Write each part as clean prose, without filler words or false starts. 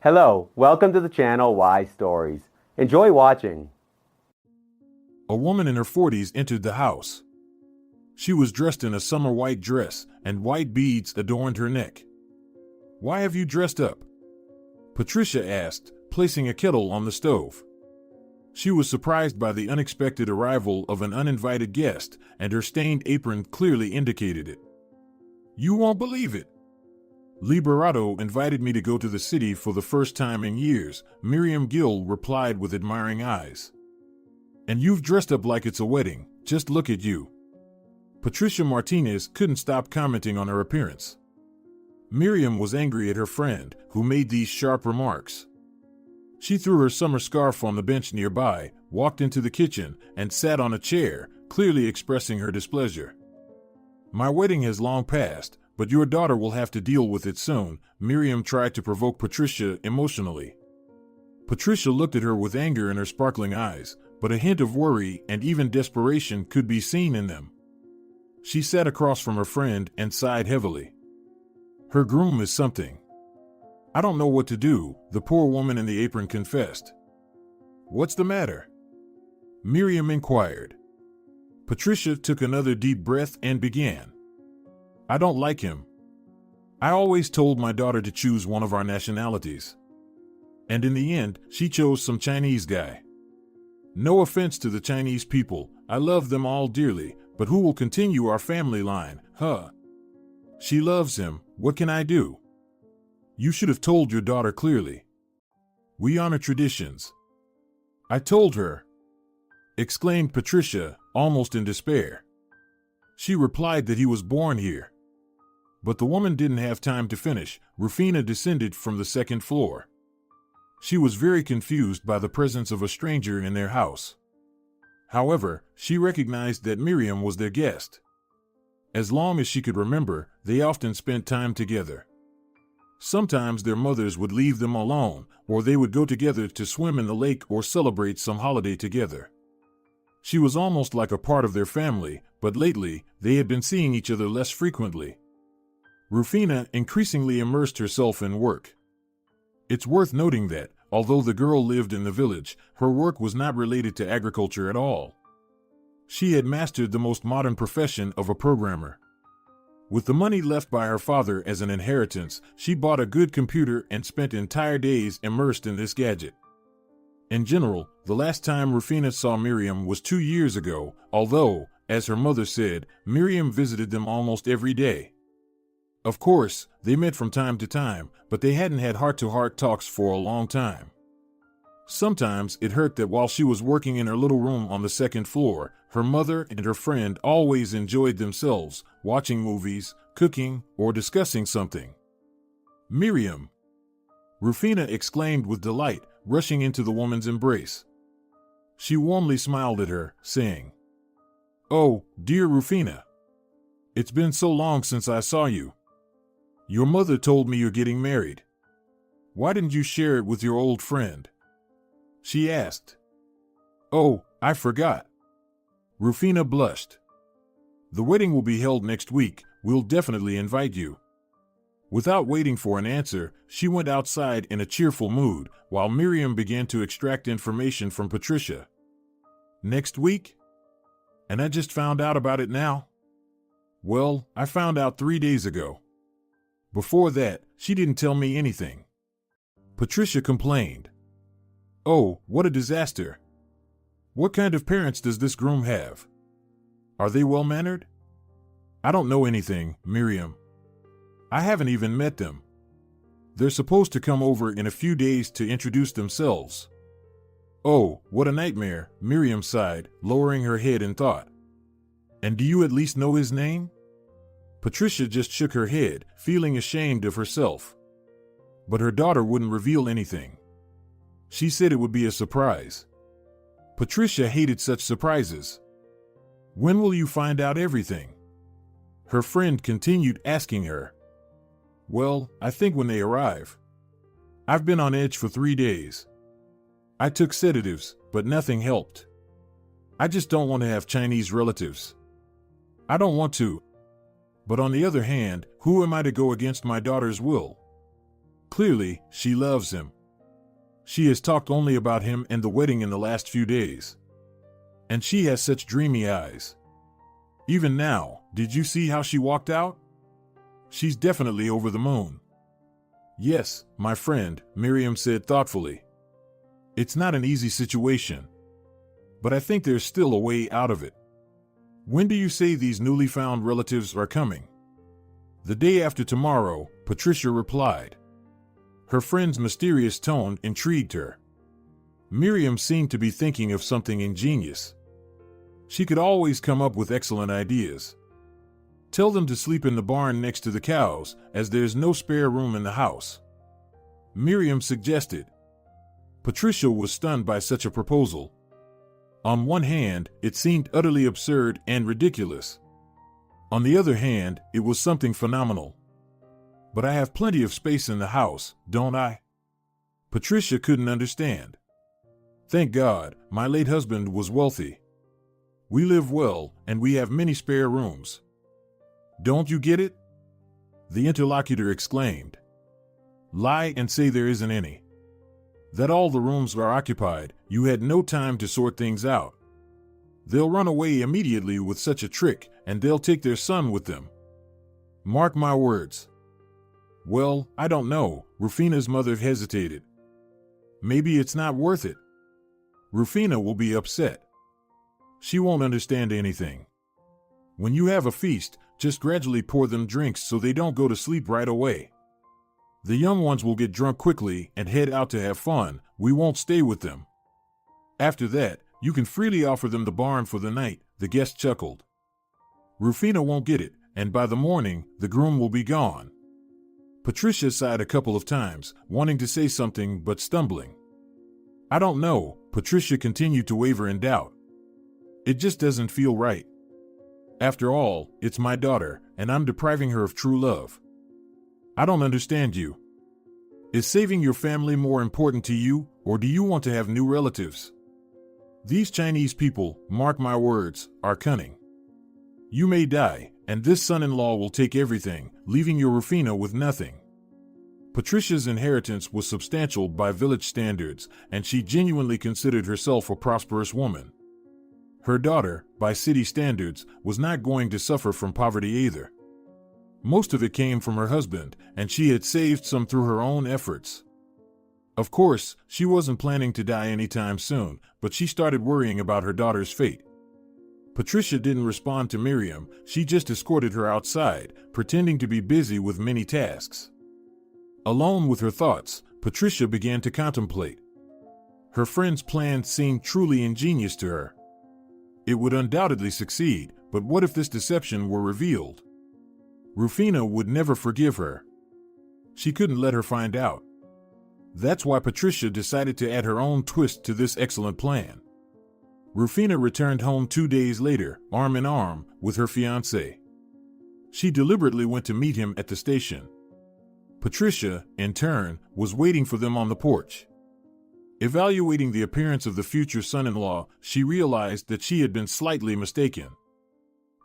Hello, welcome to the channel Why Stories. Enjoy watching. A woman in her 40s entered the house. She was dressed in a summer white dress, and white beads adorned her neck. "Why have you dressed up?" Patricia asked, placing a kettle on the stove. She was surprised by the unexpected arrival of an uninvited guest, and her stained apron clearly indicated it. "You won't believe it. Liberato invited me to go to the city for the first time in years," Miriam Gil replied with admiring eyes. "And you've dressed up like it's a wedding. Just look at you." Patricia Martinez couldn't stop commenting on her appearance. Miriam was angry at her friend, who made these sharp remarks. She threw her summer scarf on the bench nearby, walked into the kitchen, and sat on a chair, clearly expressing her displeasure. "My wedding has long passed, but your daughter will have to deal with it soon," Miriam tried to provoke Patricia emotionally. Patricia looked at her with anger in her sparkling eyes, but a hint of worry and even desperation could be seen in them. She sat across from her friend and sighed heavily. "Her groom is something. I don't know what to do," the poor woman in the apron confessed. "What's the matter?" Miriam inquired. Patricia took another deep breath and began. "I don't like him. I always told my daughter to choose one of our nationalities. And in the end, she chose some Chinese guy. No offense to the Chinese people, I love them all dearly, but who will continue our family line, huh? She loves him, what can I do? You should have told your daughter clearly. We honor traditions." "I told her," exclaimed Patricia, almost in despair. She replied that he was born here. But the woman didn't have time to finish. Rufina descended from the second floor. She was very confused by the presence of a stranger in their house. However, she recognized that Miriam was their guest. As long as she could remember, they often spent time together. Sometimes their mothers would leave them alone, or they would go together to swim in the lake or celebrate some holiday together. She was almost like a part of their family, but lately, they had been seeing each other less frequently. Rufina increasingly immersed herself in work. It's worth noting that, although the girl lived in the village, her work was not related to agriculture at all. She had mastered the most modern profession of a programmer. With the money left by her father as an inheritance, she bought a good computer and spent entire days immersed in this gadget. In general, the last time Rufina saw Miriam was 2 years ago, although, as her mother said, Miriam visited them almost every day. Of course, they met from time to time, but they hadn't had heart-to-heart talks for a long time. Sometimes it hurt that while she was working in her little room on the second floor, her mother and her friend always enjoyed themselves, watching movies, cooking, or discussing something. "Miriam!" Rufina exclaimed with delight, rushing into the woman's embrace. She warmly smiled at her, saying, "Oh, dear Rufina. It's been so long since I saw you. Your mother told me you're getting married. Why didn't you share it with your old friend?" she asked. "Oh, I forgot." Rufina blushed. "The wedding will be held next week. We'll definitely invite you." Without waiting for an answer, she went outside in a cheerful mood, while Miriam began to extract information from Patricia. "Next week? And I just found out about it now?" "Well, I found out 3 days ago. Before that, she didn't tell me anything." Patricia complained. "Oh, what a disaster. What kind of parents does this groom have? Are they well-mannered?" "I don't know anything, Miriam. I haven't even met them. They're supposed to come over in a few days to introduce themselves." "Oh, what a nightmare," Miriam sighed, lowering her head in thought. "And do you at least know his name?" Patricia just shook her head, feeling ashamed of herself. But her daughter wouldn't reveal anything. She said it would be a surprise. Patricia hated such surprises. "When will you find out everything?" Her friend continued asking her. "Well, I think when they arrive. I've been on edge for 3 days. I took sedatives, but nothing helped. I just don't want to have Chinese relatives. I don't want to. But on the other hand, who am I to go against my daughter's will? Clearly, she loves him. She has talked only about him and the wedding in the last few days. And she has such dreamy eyes. Even now, did you see how she walked out? She's definitely over the moon. Yes, my friend, Miriam said thoughtfully. It's not an easy situation. But I think there's still a way out of it. When do you say these newly found relatives are coming? The day after tomorrow, Patricia replied. Her friend's mysterious tone intrigued her. Miriam seemed to be thinking of something ingenious. She could always come up with excellent ideas. Tell them to sleep in the barn next to the cows, as there's no spare room in the house, Miriam suggested. Patricia was stunned by such a proposal. On one hand, it seemed utterly absurd and ridiculous. On the other hand, it was something phenomenal. But I have plenty of space in the house, don't I? Patricia couldn't understand. Thank God, my late husband was wealthy. We live well, and we have many spare rooms. Don't you get it? The interlocutor exclaimed. Lie and say there isn't any. That all the rooms are occupied, you had no time to sort things out. They'll run away immediately with such a trick, and they'll take their son with them. Mark my words. Well, I don't know, Rufina's mother hesitated. Maybe it's not worth it. Rufina will be upset. She won't understand anything. When you have a feast, just gradually pour them drinks so they don't go to sleep right away. The young ones will get drunk quickly and head out to have fun. We won't stay with them. After that, you can freely offer them the barn for the night, the guest chuckled. Rufina won't get it, and by the morning, the groom will be gone. Patricia sighed a couple of times, wanting to say something but stumbling. I don't know, Patricia continued to waver in doubt. It just doesn't feel right. After all, it's my daughter, and I'm depriving her of true love. I don't understand you. Is saving your family more important to you, or do you want to have new relatives? These Chinese people, mark my words, are cunning. You may die, and this son-in-law will take everything, leaving your Rufina with nothing. Patricia's inheritance was substantial by village standards, and she genuinely considered herself a prosperous woman. Her daughter, by city standards, was not going to suffer from poverty either. Most of it came from her husband, and she had saved some through her own efforts. Of course, she wasn't planning to die anytime soon, but she started worrying about her daughter's fate. Patricia didn't respond to Miriam, she just escorted her outside, pretending to be busy with many tasks. Alone with her thoughts, Patricia began to contemplate. Her friend's plan seemed truly ingenious to her. It would undoubtedly succeed, but what if this deception were revealed? Rufina would never forgive her. She couldn't let her find out. That's why Patricia decided to add her own twist to this excellent plan. Rufina returned home 2 days later, arm in arm, with her fiancé. She deliberately went to meet him at the station. Patricia, in turn, was waiting for them on the porch. Evaluating the appearance of the future son-in-law, she realized that she had been slightly mistaken.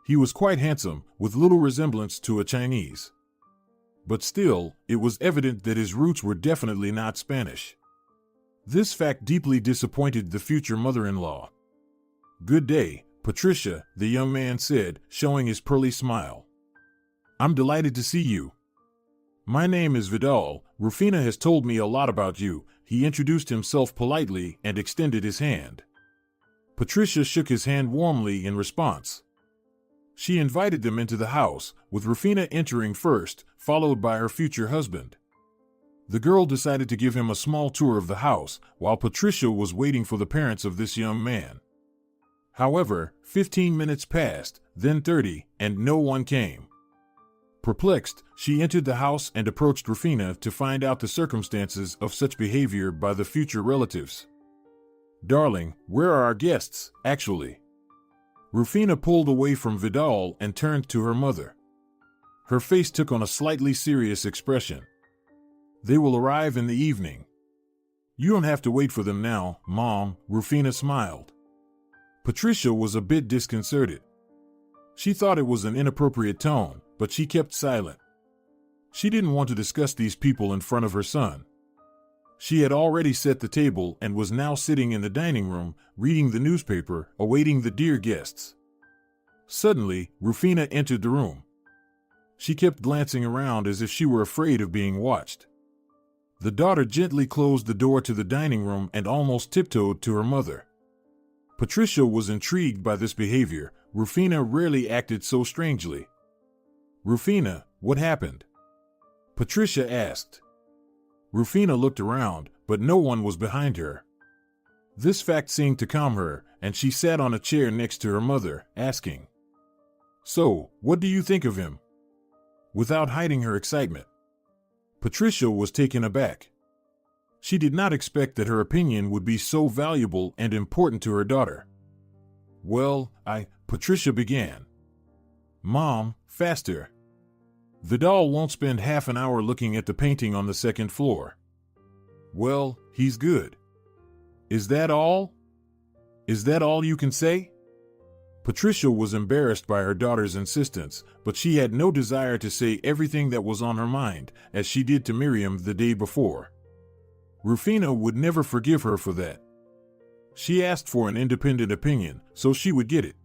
He was quite handsome, with little resemblance to a Chinese. But still, it was evident that his roots were definitely not Spanish. This fact deeply disappointed the future mother-in-law. Good day, Patricia, the young man said, showing his pearly smile. I'm delighted to see you. My name is Vidal. Rufina has told me a lot about you. He introduced himself politely and extended his hand. Patricia shook his hand warmly in response. She invited them into the house, with Rufina entering first, followed by her future husband. The girl decided to give him a small tour of the house, while Patricia was waiting for the parents of this young man. However, 15 minutes passed, then 30, and no one came. Perplexed, she entered the house and approached Rufina to find out the circumstances of such behavior by the future relatives. Darling, where are our guests, actually? Rufina pulled away from Vidal and turned to her mother. Her face took on a slightly serious expression. They will arrive in the evening. You don't have to wait for them now, Mom, Rufina smiled. Patricia was a bit disconcerted. She thought it was an inappropriate tone, but she kept silent. She didn't want to discuss these people in front of her son. She had already set the table and was now sitting in the dining room, reading the newspaper, awaiting the dear guests. Suddenly, Rufina entered the room. She kept glancing around as if she were afraid of being watched. The daughter gently closed the door to the dining room and almost tiptoed to her mother. Patricia was intrigued by this behavior. Rufina rarely acted so strangely. "Rufina, what happened?" Patricia asked. Rufina looked around, but no one was behind her. This fact seemed to calm her, and she sat on a chair next to her mother, asking, "So, what do you think of him?" Without hiding her excitement. Patricia was taken aback. She did not expect that her opinion would be so valuable and important to her daughter. "Well, Patricia began. "Mom, faster. Vidal won't spend half an hour looking at the painting on the second floor." "Well, he's good." "Is that all? Is that all you can say?" Patricia was embarrassed by her daughter's insistence, but she had no desire to say everything that was on her mind, as she did to Miriam the day before. Rufina would never forgive her for that. She asked for an independent opinion, so she would get it.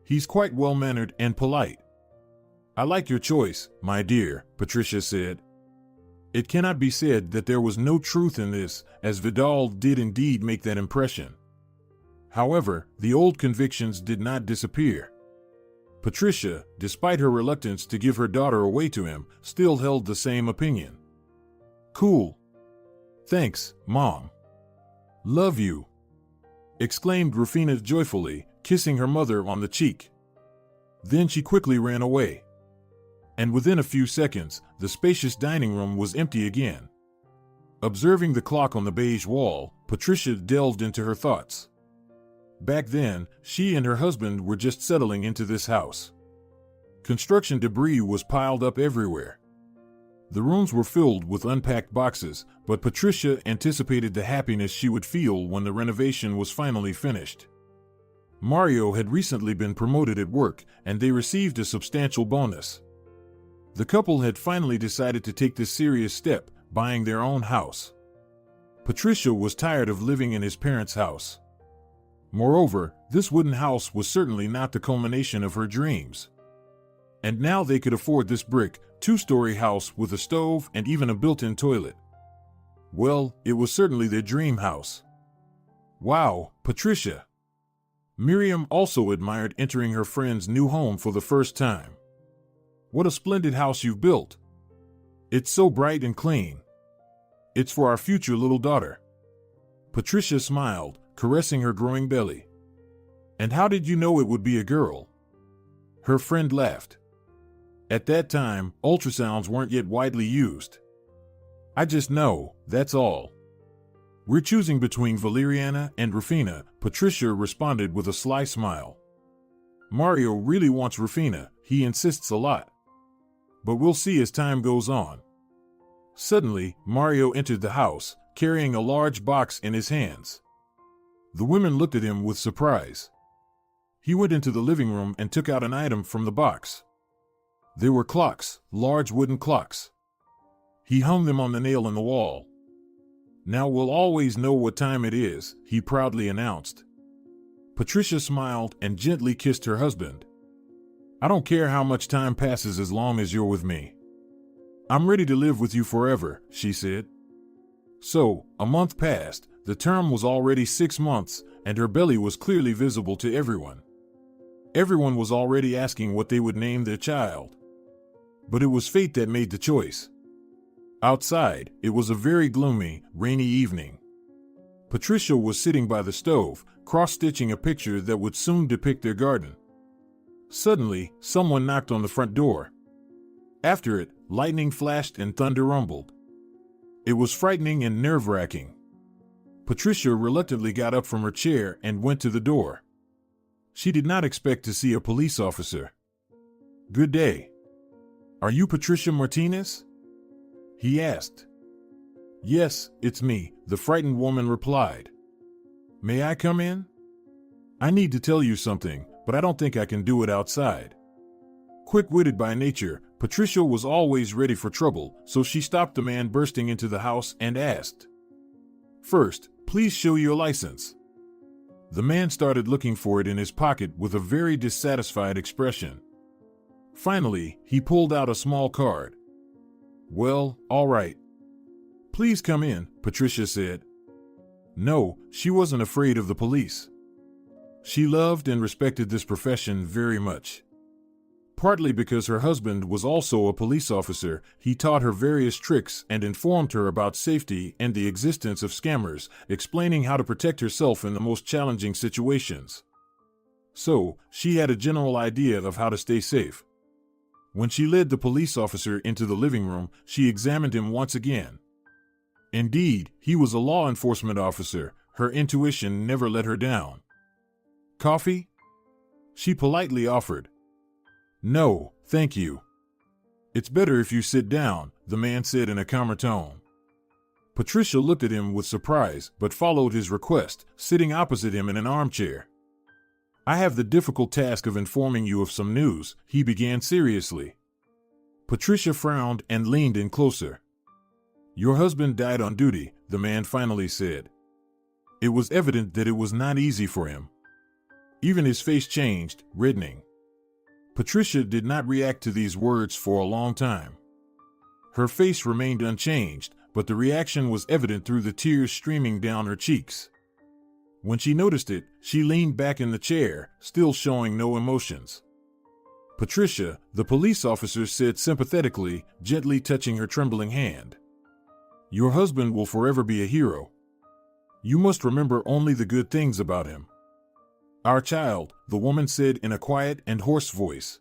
"He's quite well-mannered and polite." "I like your choice, my dear," Patricia said. It cannot be said that there was no truth in this, as Vidal did indeed make that impression. However, the old convictions did not disappear. Patricia, despite her reluctance to give her daughter away to him, still held the same opinion. "Cool. Thanks, Mom. Love you," exclaimed Rufina joyfully, kissing her mother on the cheek. Then she quickly ran away. And within a few seconds, the spacious dining room was empty again. Observing the clock on the beige wall, Patricia delved into her thoughts. Back then, she and her husband were just settling into this house. Construction debris was piled up everywhere. The rooms were filled with unpacked boxes, but Patricia anticipated the happiness she would feel when the renovation was finally finished. Mario had recently been promoted at work, and they received a substantial bonus. The couple had finally decided to take this serious step, buying their own house. Patricia was tired of living in his parents' house. Moreover, this wooden house was certainly not the culmination of her dreams. And now they could afford this brick, two-story house with a stove and even a built-in toilet. Well, it was certainly their dream house. "Wow, Patricia." Miriam also admired entering her friend's new home for the first time. "What a splendid house you've built. It's so bright and clean. It's for our future little daughter." Patricia smiled, caressing her growing belly. "And how did you know it would be a girl?" Her friend laughed. "At that time, ultrasounds weren't yet widely used. I just know, that's all." "We're choosing between Valeriana and Rufina," Patricia responded with a sly smile. "Mario really wants Rufina, he insists a lot. But we'll see as time goes on." Suddenly, Mario entered the house, carrying a large box in his hands. The women looked at him with surprise. He went into the living room and took out an item from the box. They were clocks, large wooden clocks. He hung them on the nail in the wall. "Now we'll always know what time it is," he proudly announced. Patricia smiled and gently kissed her husband. "I don't care how much time passes as long as you're with me. I'm ready to live with you forever," she said. So, a month passed, the term was already 6 months, and her belly was clearly visible to everyone. Everyone was already asking what they would name their child. But it was fate that made the choice. Outside, it was a very gloomy, rainy evening. Patricia was sitting by the stove, cross-stitching a picture that would soon depict their garden. Suddenly, someone knocked on the front door. After it, lightning flashed and thunder rumbled. It was frightening and nerve-wracking. Patricia reluctantly got up from her chair and went to the door. She did not expect to see a police officer. "Good day. Are you Patricia Martinez?" he asked. "Yes, it's me," the frightened woman replied. "May I come in? I need to tell you something, but I don't think I can do it outside." Quick-witted by nature, Patricia was always ready for trouble, so she stopped the man bursting into the house and asked, First, please show your license." The man started looking for it in his pocket with a very dissatisfied expression. Finally, he pulled out a small card. "Well, all right. Please come in," Patricia said. No, she wasn't afraid of the police. She loved and respected this profession very much. Partly because her husband was also a police officer, he taught her various tricks and informed her about safety and the existence of scammers, explaining how to protect herself in the most challenging situations. So, she had a general idea of how to stay safe. When she led the police officer into the living room, she examined him once again. Indeed, he was a law enforcement officer. Her intuition never let her down. "Coffee?" she politely offered. "No, thank you." "It's better if you sit down," the man said in a calmer tone. Patricia looked at him with surprise, but followed his request, sitting opposite him in an armchair. "I have the difficult task of informing you of some news," he began seriously. Patricia frowned and leaned in closer. "Your husband died on duty," the man finally said. It was evident that it was not easy for him. Even his face changed, reddening. Patricia did not react to these words for a long time. Her face remained unchanged, but the reaction was evident through the tears streaming down her cheeks. When she noticed it, she leaned back in the chair, still showing no emotions. "Patricia," the police officer said sympathetically, gently touching her trembling hand. "Your husband will forever be a hero. You must remember only the good things about him." "Our child," the woman said in a quiet and hoarse voice.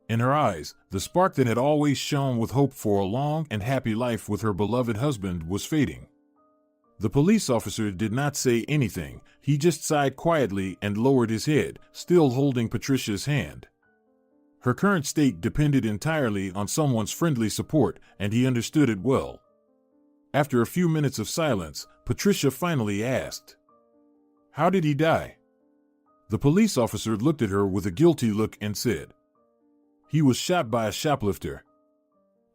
In her eyes, the spark that had always shone with hope for a long and happy life with her beloved husband was fading. The police officer did not say anything. He just sighed quietly and lowered his head, still holding Patricia's hand. Her current state depended entirely on someone's friendly support, and he understood it well. After a few minutes of silence, Patricia finally asked, "How did he die?" The police officer looked at her with a guilty look and said, "He was shot by a shoplifter.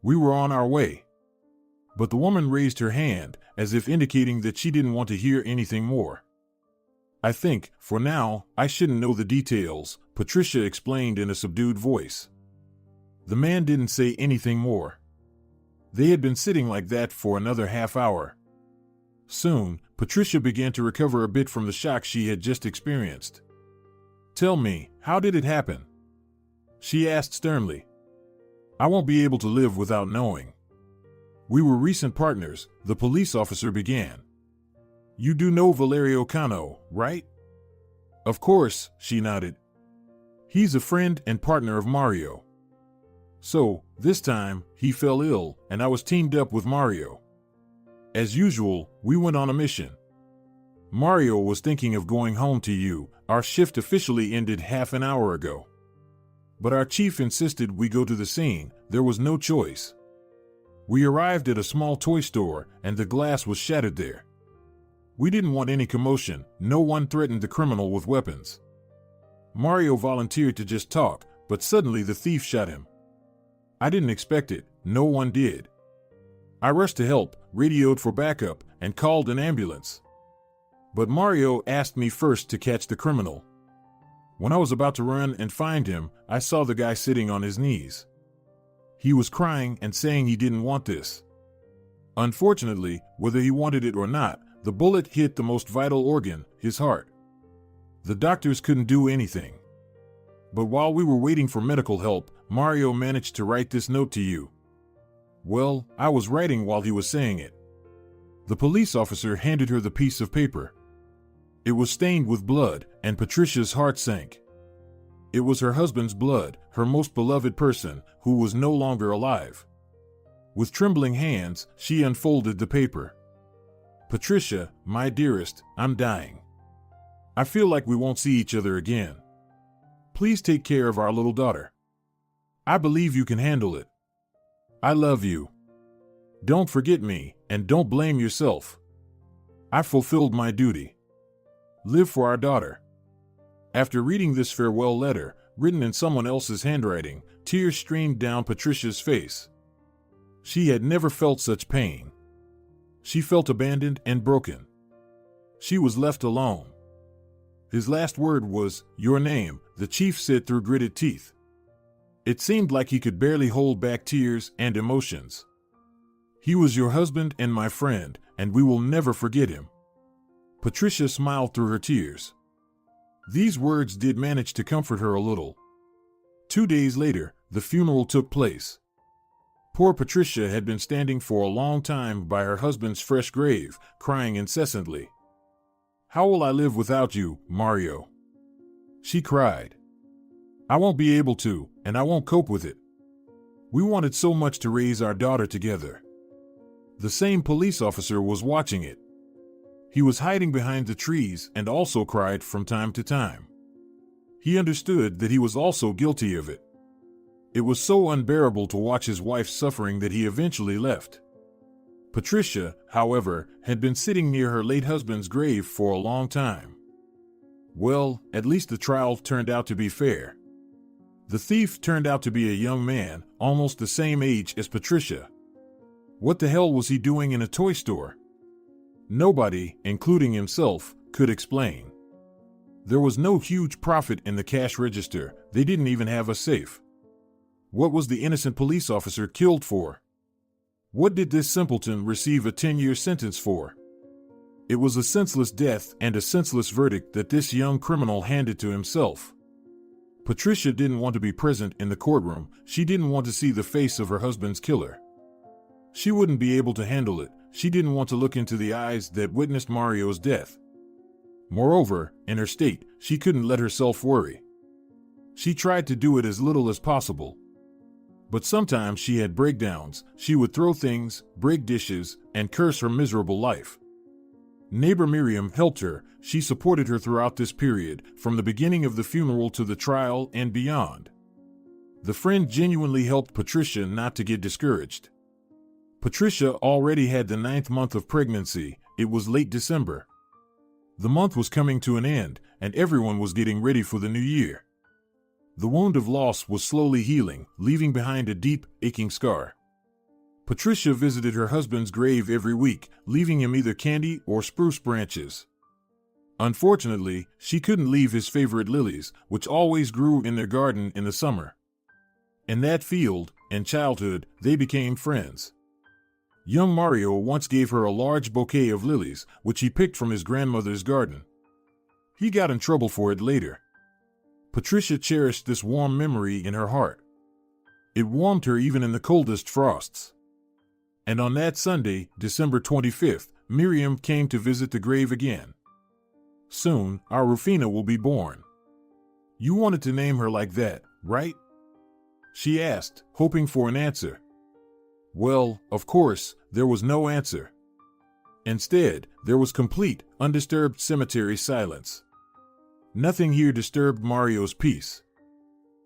We were on our way." But the woman raised her hand, as if indicating that she didn't want to hear anything more. "I think, for now, I shouldn't know the details," Patricia explained in a subdued voice. The man didn't say anything more. They had been sitting like that for another half hour. Soon, Patricia began to recover a bit from the shock she had just experienced. "Tell me, how did it happen?" she asked sternly. "I won't be able to live without knowing." "We were recent partners," the police officer began. "You do know Valerio Cano, right?" "Of course," she nodded. "He's a friend and partner of Mario. So, this time, he fell ill, and I was teamed up with Mario. As usual, we went on a mission. Mario was thinking of going home to you. Our shift officially ended half an hour ago. But our chief insisted we go to the scene. There was no choice. We arrived at a small toy store, and the glass was shattered there. We didn't want any commotion. No one threatened the criminal with weapons. Mario volunteered to just talk, but suddenly the thief shot him. I didn't expect it. No one did. I rushed to help, radioed for backup, and called an ambulance. But Mario asked me first to catch the criminal. When I was about to run and find him, I saw the guy sitting on his knees. He was crying and saying he didn't want this. Unfortunately, whether he wanted it or not, the bullet hit the most vital organ, his heart. The doctors couldn't do anything. But while we were waiting for medical help, Mario managed to write this note to you. Well, I was writing while he was saying it. The police officer handed her the piece of paper. It was stained with blood, and Patricia's heart sank. It was her husband's blood, her most beloved person, who was no longer alive. With trembling hands, she unfolded the paper. "Patricia, my dearest, I'm dying. I feel like we won't see each other again. Please take care of our little daughter. I believe you can handle it. I love you. Don't forget me, and don't blame yourself. I fulfilled my duty. Live for our daughter." After reading this farewell letter, written in someone else's handwriting, tears streamed down Patricia's face. She had never felt such pain. She felt abandoned and broken. She was left alone. His last word was, "Your name," the chief said through gritted teeth. It seemed like he could barely hold back tears and emotions. "He was your husband and my friend, and we will never forget him." Patricia smiled through her tears. These words did manage to comfort her a little. 2 days later, the funeral took place. Poor Patricia had been standing for a long time by her husband's fresh grave, crying incessantly. "How will I live without you, Mario?" she cried. "I won't be able to, and I won't cope with it. We wanted so much to raise our daughter together." The same police officer was watching it. He was hiding behind the trees and also cried from time to time. He understood that he was also guilty of it. It was so unbearable to watch his wife suffering that he eventually left. Patricia, however, had been sitting near her late husband's grave for a long time. Well, at least the trial turned out to be fair. The thief turned out to be a young man, almost the same age as Patricia. What the hell was he doing in a toy store? Nobody, including himself, could explain. There was no huge profit in the cash register. They didn't even have a safe. What was the innocent police officer killed for? What did this simpleton receive a 10-year sentence for? It was a senseless death and a senseless verdict that this young criminal handed to himself. Patricia didn't want to be present in the courtroom. She didn't want to see the face of her husband's killer. She wouldn't be able to handle it. She didn't want to look into the eyes that witnessed Mario's death. Moreover, in her state, she couldn't let herself worry. She tried to do it as little as possible. But sometimes she had breakdowns. She would throw things, break dishes, and curse her miserable life. Neighbor Miriam helped her. She supported her throughout this period, from the beginning of the funeral to the trial and beyond. The friend genuinely helped Patricia not to get discouraged. Patricia already had the 9th month of pregnancy. It was late December. The month was coming to an end, and everyone was getting ready for the new year. The wound of loss was slowly healing, leaving behind a deep, aching scar. Patricia visited her husband's grave every week, leaving him either candy or spruce branches. Unfortunately, she couldn't leave his favorite lilies, which always grew in their garden in the summer. In that field, in childhood, they became friends. Young Mario once gave her a large bouquet of lilies, which he picked from his grandmother's garden. He got in trouble for it later. Patricia cherished this warm memory in her heart. It warmed her even in the coldest frosts. And on that Sunday, December 25th, Miriam came to visit the grave again. "Soon, our Rufina will be born. You wanted to name her like that, right?" she asked, hoping for an answer. Well, of course, there was no answer. Instead, there was complete, undisturbed cemetery silence. Nothing here disturbed Mario's peace.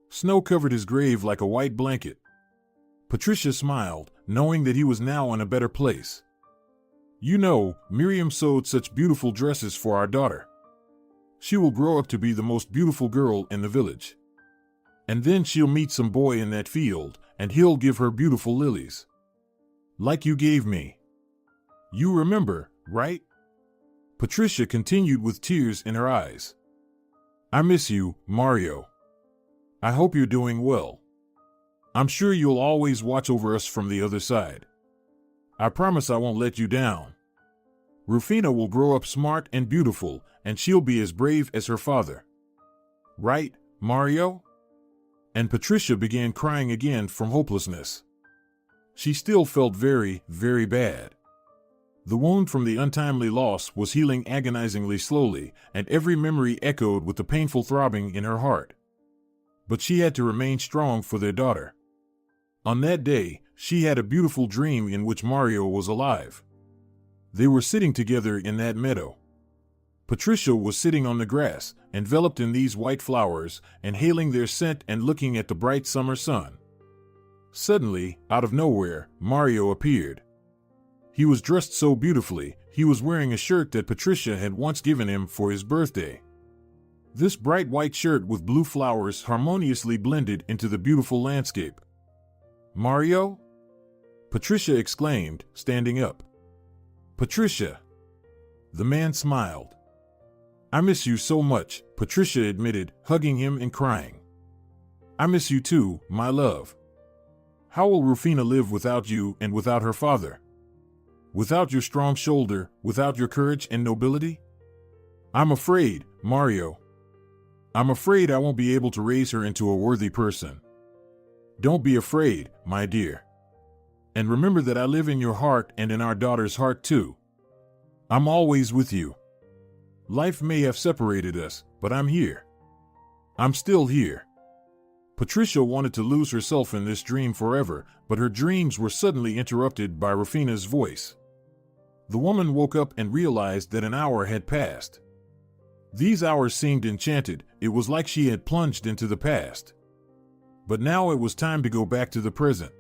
Snow covered his grave like a white blanket. Patricia smiled, knowing that he was now in a better place. "You know, Miriam sewed such beautiful dresses for our daughter. She will grow up to be the most beautiful girl in the village. And then she'll meet some boy in that field, and he'll give her beautiful lilies. Like you gave me. You remember, right?" Patricia continued with tears in her eyes. "I miss you, Mario. I hope you're doing well. I'm sure you'll always watch over us from the other side. I promise I won't let you down. Rufina will grow up smart and beautiful, and she'll be as brave as her father. Right, Mario?" And Patricia began crying again from hopelessness. She still felt very, very bad. The wound from the untimely loss was healing agonizingly slowly, and every memory echoed with the painful throbbing in her heart. But she had to remain strong for their daughter. On that day, she had a beautiful dream in which Mario was alive. They were sitting together in that meadow. Patricia was sitting on the grass, enveloped in these white flowers, inhaling their scent and looking at the bright summer sun. Suddenly, out of nowhere, Mario appeared. He was dressed so beautifully. He was wearing a shirt that Patricia had once given him for his birthday. This bright white shirt with blue flowers harmoniously blended into the beautiful landscape. "Mario?" Patricia exclaimed, standing up. Patricia. The man smiled. I miss you so much, Patricia admitted, hugging him and crying. I miss you too, my love. How will Rufina live without you and without her father? Without your strong shoulder, without your courage and nobility? I'm afraid, Mario. I'm afraid I won't be able to raise her into a worthy person. Don't be afraid, my dear. And remember that I live in your heart and in our daughter's heart too. I'm always with you. Life may have separated us, but I'm here. I'm still here. Patricia wanted to lose herself in this dream forever, but her dreams were suddenly interrupted by Rufina's voice. The woman woke up and realized that an hour had passed. These hours seemed enchanted. It was like she had plunged into the past. But now it was time to go back to the present.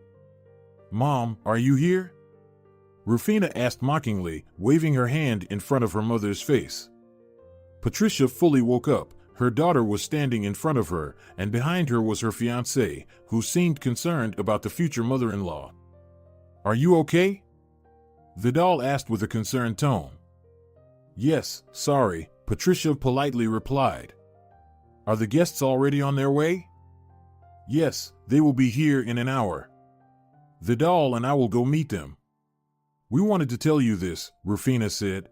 Mom, are you here? Rufina asked mockingly, waving her hand in front of her mother's face. Patricia fully woke up. Her daughter was standing in front of her, and behind her was her fiancé, who seemed concerned about the future mother-in-law. Are you okay? Vidal asked with a concerned tone. Yes, sorry, Patricia politely replied. Are the guests already on their way? Yes, they will be here in an hour. Vidal and I will go meet them. We wanted to tell you this, Rufina said.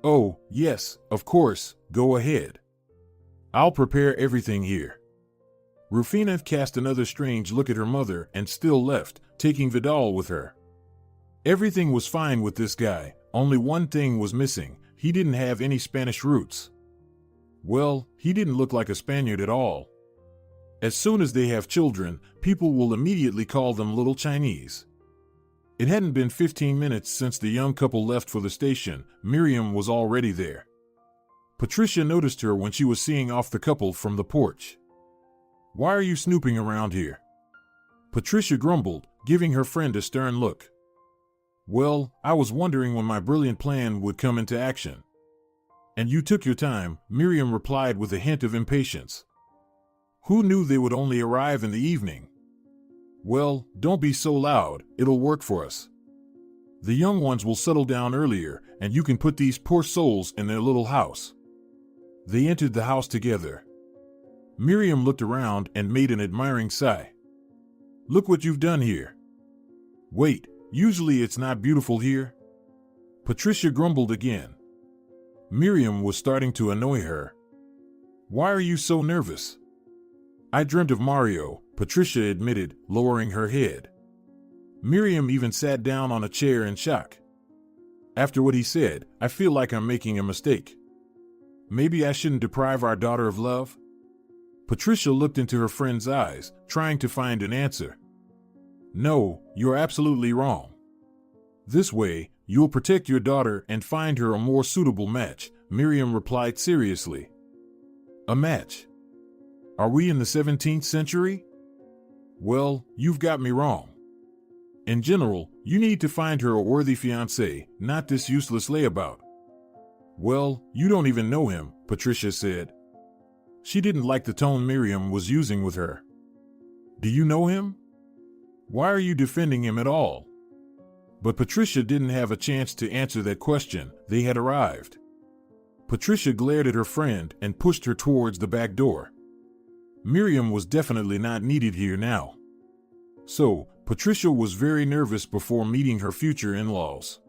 Oh, yes, of course, go ahead. I'll prepare everything here. Rufina cast another strange look at her mother and still left, taking Vidal with her. Everything was fine with this guy, only one thing was missing. He didn't have any Spanish roots. Well, he didn't look like a Spaniard at all. As soon as they have children, people will immediately call them little Chinese. It hadn't been 15 minutes since the young couple left for the station. Miriam was already there. Patricia noticed her when she was seeing off the couple from the porch. Why are you snooping around here? Patricia grumbled, giving her friend a stern look. Well, I was wondering when my brilliant plan would come into action. And you took your time, Miriam replied with a hint of impatience. Who knew they would only arrive in the evening? Well, don't be so loud, it'll work for us. The young ones will settle down earlier, and you can put these poor souls in their little house. They entered the house together. Miriam looked around and made an admiring sigh. Look what you've done here. Wait, usually it's not beautiful here? Patricia grumbled again. Miriam was starting to annoy her. Why are you so nervous? I dreamt of Mario, Patricia admitted, lowering her head. Miriam even sat down on a chair in shock. After what he said, I feel like I'm making a mistake. Maybe I shouldn't deprive our daughter of love? Patricia looked into her friend's eyes, trying to find an answer. No, you're absolutely wrong. This way, you'll protect your daughter and find her a more suitable match, Miriam replied seriously. A match? Are we in the 17th century? Well, you've got me wrong. In general, you need to find her a worthy fiancé, not this useless layabout. Well, you don't even know him, Patricia said. She didn't like the tone Miriam was using with her. Do you know him? Why are you defending him at all? But Patricia didn't have a chance to answer that question. They had arrived. Patricia glared at her friend and pushed her towards the back door. Miriam was definitely not needed here now. So, Patricia was very nervous before meeting her future in-laws.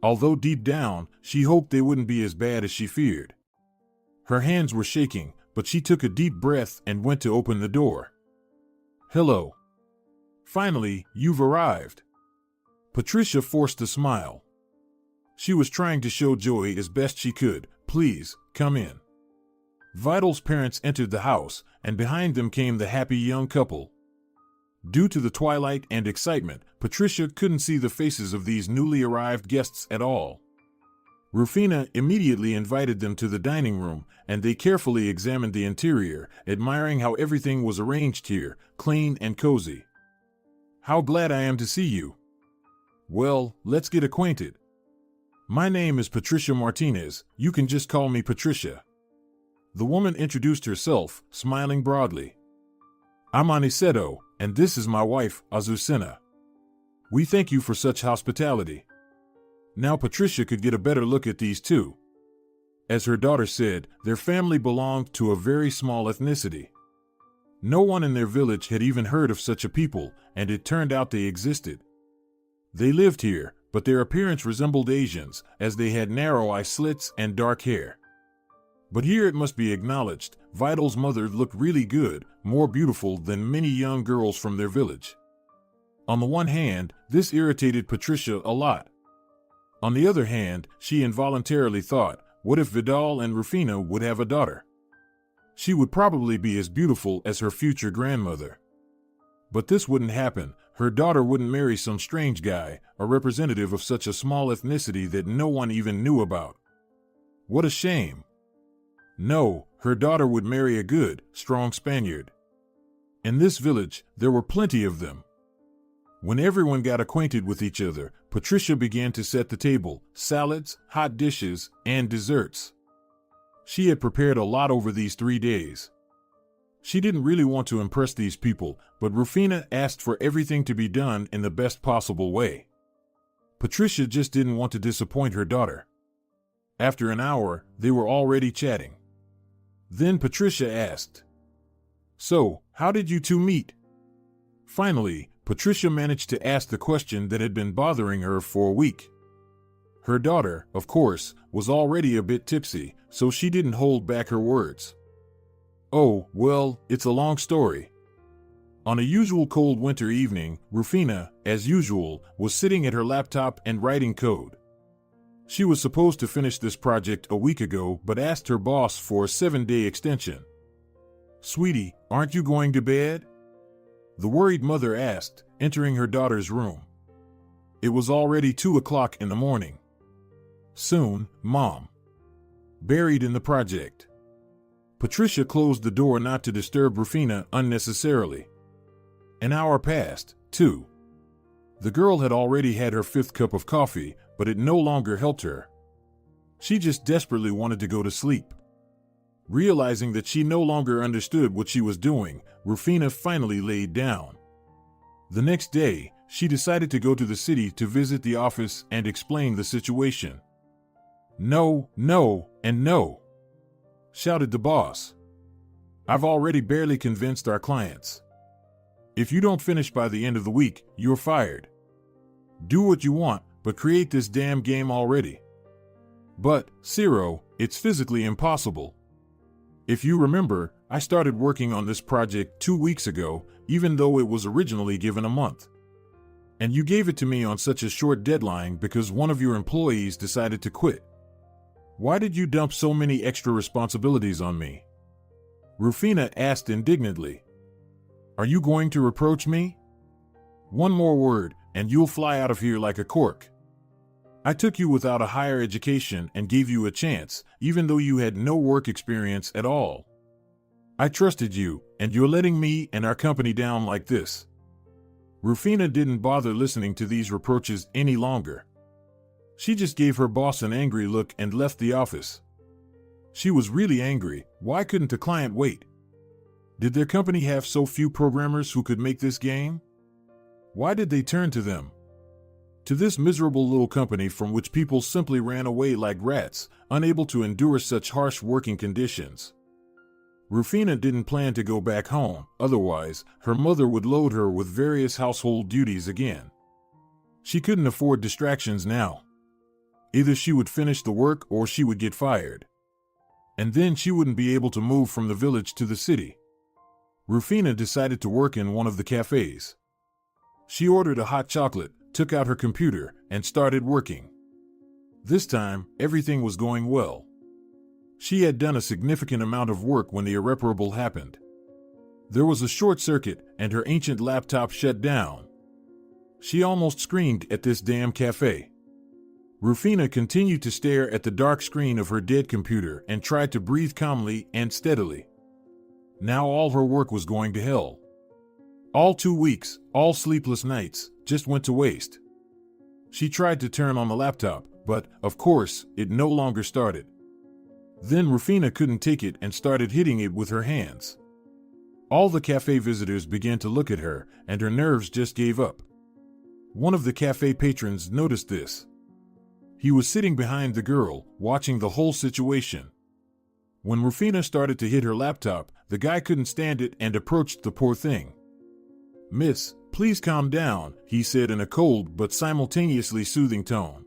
Although deep down, she hoped they wouldn't be as bad as she feared. Her hands were shaking, but she took a deep breath and went to open the door. Hello. Finally, you've arrived. Patricia forced a smile. She was trying to show joy as best she could. Please, come in. Vidal's parents entered the house, and behind them came the happy young couple. Due to the twilight and excitement, Patricia couldn't see the faces of these newly arrived guests at all. Rufina immediately invited them to the dining room, and they carefully examined the interior, admiring how everything was arranged here, clean and cozy. How glad I am to see you. Well, let's get acquainted. My name is Patricia Martinez. You can just call me Patricia. The woman introduced herself, smiling broadly. I'm Aniceto, and this is my wife, Azucena. We thank you for such hospitality. Now Patricia could get a better look at these two. As her daughter said, their family belonged to a very small ethnicity. No one in their village had even heard of such a people, and it turned out they existed. They lived here, but their appearance resembled Asians, as they had narrow eye slits and dark hair. But here it must be acknowledged, Vital's mother looked really good, more beautiful than many young girls from their village. On the one hand, this irritated Patricia a lot. On the other hand, she involuntarily thought, what if Vidal and Rufina would have a daughter? She would probably be as beautiful as her future grandmother. But this wouldn't happen. Her daughter wouldn't marry some strange guy, a representative of such a small ethnicity that no one even knew about. What a shame. No, her daughter would marry a good, strong Spaniard. In this village, there were plenty of them. When everyone got acquainted with each other, Patricia began to set the table, salads, hot dishes, and desserts. She had prepared a lot over these 3 days. She didn't really want to impress these people, but Rufina asked for everything to be done in the best possible way. Patricia just didn't want to disappoint her daughter. After an hour, they were already chatting. Then Patricia asked, "So, how did you two meet?" Finally, Patricia managed to ask the question that had been bothering her for a week. Her daughter, of course, was already a bit tipsy, so she didn't hold back her words. "Oh, well, it's a long story." On a usual cold winter evening, Rufina, as usual, was sitting at her laptop and writing code. She was supposed to finish this project a week ago, but asked her boss for a 7-day extension. "Sweetie, aren't you going to bed?" the worried mother asked, entering her daughter's room. It was already 2 o'clock in the morning. "Soon, Mom." Buried in the project. Patricia closed the door not to disturb Rufina unnecessarily. An hour passed, too. The girl had already had her 5th cup of coffee, but it no longer helped her. She just desperately wanted to go to sleep. Realizing that she no longer understood what she was doing, Rufina finally laid down. The next day, she decided to go to the city to visit the office and explain the situation. "No, no, and no," shouted the boss. "I've already barely convinced our clients. If you don't finish by the end of the week, you're fired. Do what you want, but create this damn game already." "But, Ciro, it's physically impossible. If you remember, I started working on this project 2 weeks ago, even though it was originally given a month. And you gave it to me on such a short deadline because one of your employees decided to quit. Why did you dump so many extra responsibilities on me?" Rufina asked indignantly. "Are you going to reproach me? One more word, and you'll fly out of here like a cork. I took you without a higher education and gave you a chance, even though you had no work experience at all. I trusted you, and you're letting me and our company down like this." Rufina didn't bother listening to these reproaches any longer. She just gave her boss an angry look and left the office. She was really angry. Why couldn't the client wait? Did their company have so few programmers who could make this game? Why did they turn to them? To this miserable little company from which people simply ran away like rats, unable to endure such harsh working conditions. Rufina didn't plan to go back home, otherwise, her mother would load her with various household duties again. She couldn't afford distractions now. Either she would finish the work or she would get fired. And then she wouldn't be able to move from the village to the city. Rufina decided to work in one of the cafes. She ordered a hot chocolate, took out her computer, and started working. This time, everything was going well. She had done a significant amount of work when the irreparable happened. There was a short circuit, and her ancient laptop shut down. She almost screamed at this damn cafe. Rufina continued to stare at the dark screen of her dead computer and tried to breathe calmly and steadily. Now all her work was going to hell. All 2 weeks, all sleepless nights, just went to waste. She tried to turn on the laptop, but, of course, it no longer started. Then Rufina couldn't take it and started hitting it with her hands. All the cafe visitors began to look at her, and her nerves just gave up. One of the cafe patrons noticed this. He was sitting behind the girl, watching the whole situation. When Rufina started to hit her laptop, the guy couldn't stand it and approached the poor thing. "Miss, please calm down," he said in a cold but simultaneously soothing tone.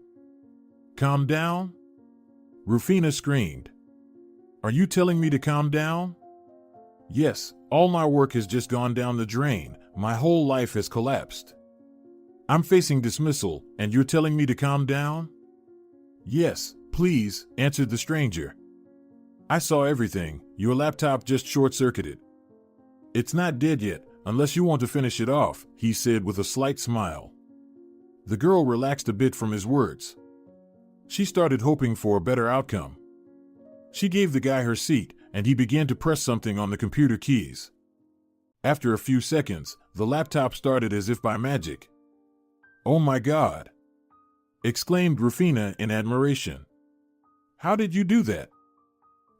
"Calm down?" Rufina screamed. "Are you telling me to calm down?" "Yes, all my work has just gone down the drain. My whole life has collapsed. I'm facing dismissal, and you're telling me to calm down?" "Yes, please," answered the stranger. "I saw everything. Your laptop just short-circuited." "It's not dead yet, unless you want to finish it off," he said with a slight smile. The girl relaxed a bit from his words. She started hoping for a better outcome. She gave the guy her seat, and he began to press something on the computer keys. After a few seconds, the laptop started as if by magic. "Oh my God!" exclaimed Rufina in admiration. "How did you do that?"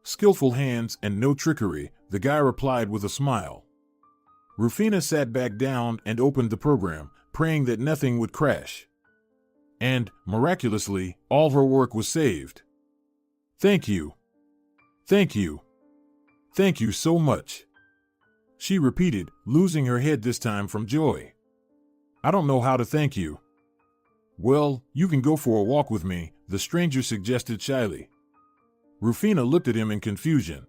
"Skillful hands and no trickery," the guy replied with a smile. Rufina sat back down and opened the program, praying that nothing would crash. And, miraculously, all her work was saved. "Thank you. Thank you. Thank you so much," she repeated, losing her head this time from joy. "I don't know how to thank you." "Well, you can go for a walk with me," the stranger suggested shyly. Rufina looked at him in confusion.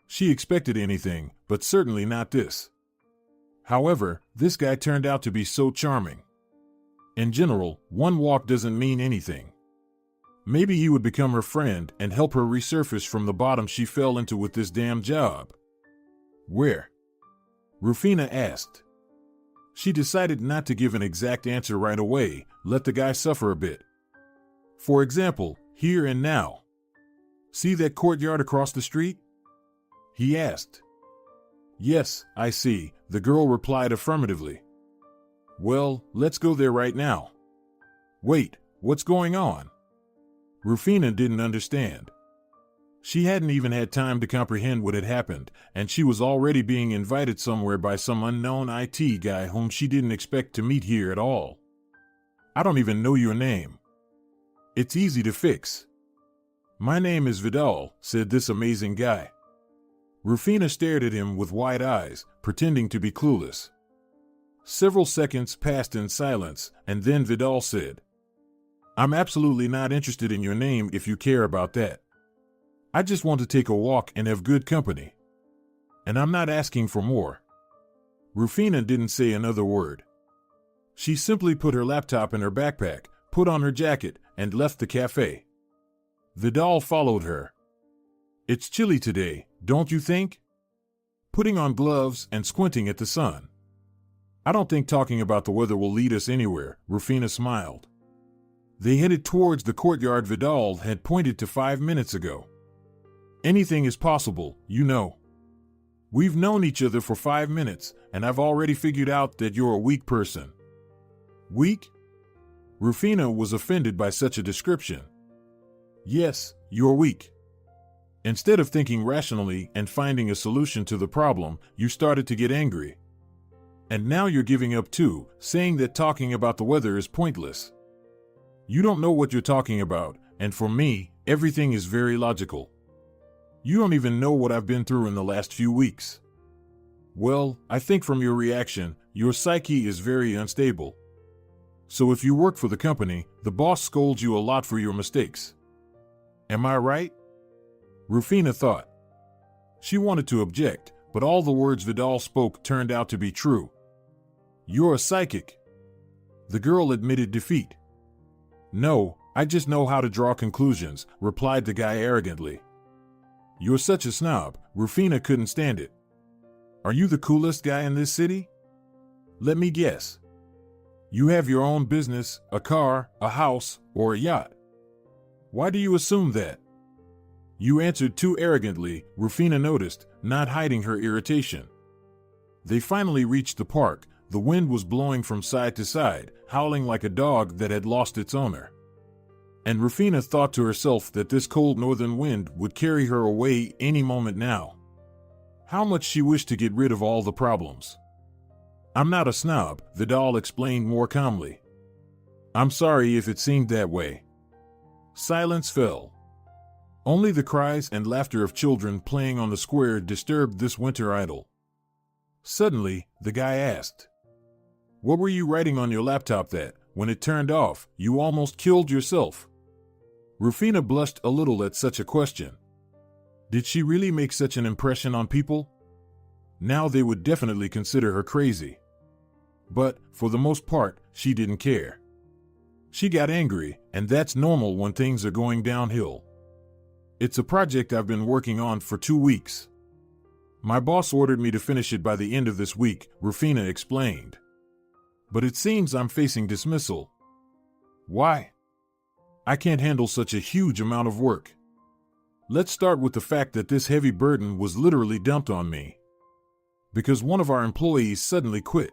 She expected anything, but certainly not this. However, this guy turned out to be so charming. In general, one walk doesn't mean anything. Maybe he would become her friend and help her resurface from the bottom she fell into with this damn job. "Where?" Rufina asked. She decided not to give an exact answer right away, let the guy suffer a bit. "For example, here and now. See that courtyard across the street?" he asked. "Yes, I see," the girl replied affirmatively. "Well, let's go there right now." "Wait, what's going on?" Rufina didn't understand. She hadn't even had time to comprehend what had happened, and she was already being invited somewhere by some unknown IT guy whom she didn't expect to meet here at all. "I don't even know your name." "It's easy to fix." "My name is Vidal," said this amazing guy. Rufina stared at him with wide eyes, pretending to be clueless. Several seconds passed in silence, and then Vidal said, "I'm absolutely not interested in your name if you care about that. I just want to take a walk and have good company. And I'm not asking for more." Rufina didn't say another word. She simply put her laptop in her backpack, put on her jacket, and left the cafe. Vidal followed her. "It's chilly today, don't you think?" Putting on gloves and squinting at the sun. "I don't think talking about the weather will lead us anywhere," Rufina smiled. They headed towards the courtyard Vidal had pointed to 5 minutes ago. "Anything is possible, you know. We've known each other for 5 minutes, and I've already figured out that you're a weak person." "Weak?" Rufina was offended by such a description. "Yes, you're weak. Instead of thinking rationally and finding a solution to the problem, you started to get angry. And now you're giving up too, saying that talking about the weather is pointless. You don't know what you're talking about, and for me, everything is very logical. You don't even know what I've been through in the last few weeks. Well, I think from your reaction, your psyche is very unstable. So if you work for the company, the boss scolds you a lot for your mistakes. Am I right?" Rufina thought. She wanted to object, but all the words Vidal spoke turned out to be true. "You're a psychic." The girl admitted defeat. "No, I just know how to draw conclusions," replied the guy arrogantly. "You're such a snob," Rufina couldn't stand it. "Are you the coolest guy in this city? Let me guess. You have your own business, a car, a house, or a yacht. Why do you assume that?" You answered too arrogantly, Rufina noticed, not hiding her irritation. They finally reached the park. The wind was blowing from side to side, howling like a dog that had lost its owner. And Rufina thought to herself that this cold northern wind would carry her away any moment now. How much she wished to get rid of all the problems. "I'm not a snob," Vidal explained more calmly. "I'm sorry if it seemed that way. Silence fell. Only the cries and laughter of children playing on the square disturbed this winter idyll. Suddenly, the guy asked, "What were you writing on your laptop that, when it turned off, you almost killed yourself?" Rufina blushed a little at such a question. Did she really make such an impression on people? Now they would definitely consider her crazy. But, for the most part, she didn't care. She got angry, and that's normal when things are going downhill. "It's a project I've been working on for 2 weeks. My boss ordered me to finish it by the end of this week," Rufina explained. "But it seems I'm facing dismissal." "Why?" "I can't handle such a huge amount of work. Let's start with the fact that this heavy burden was literally dumped on me. Because one of our employees suddenly quit.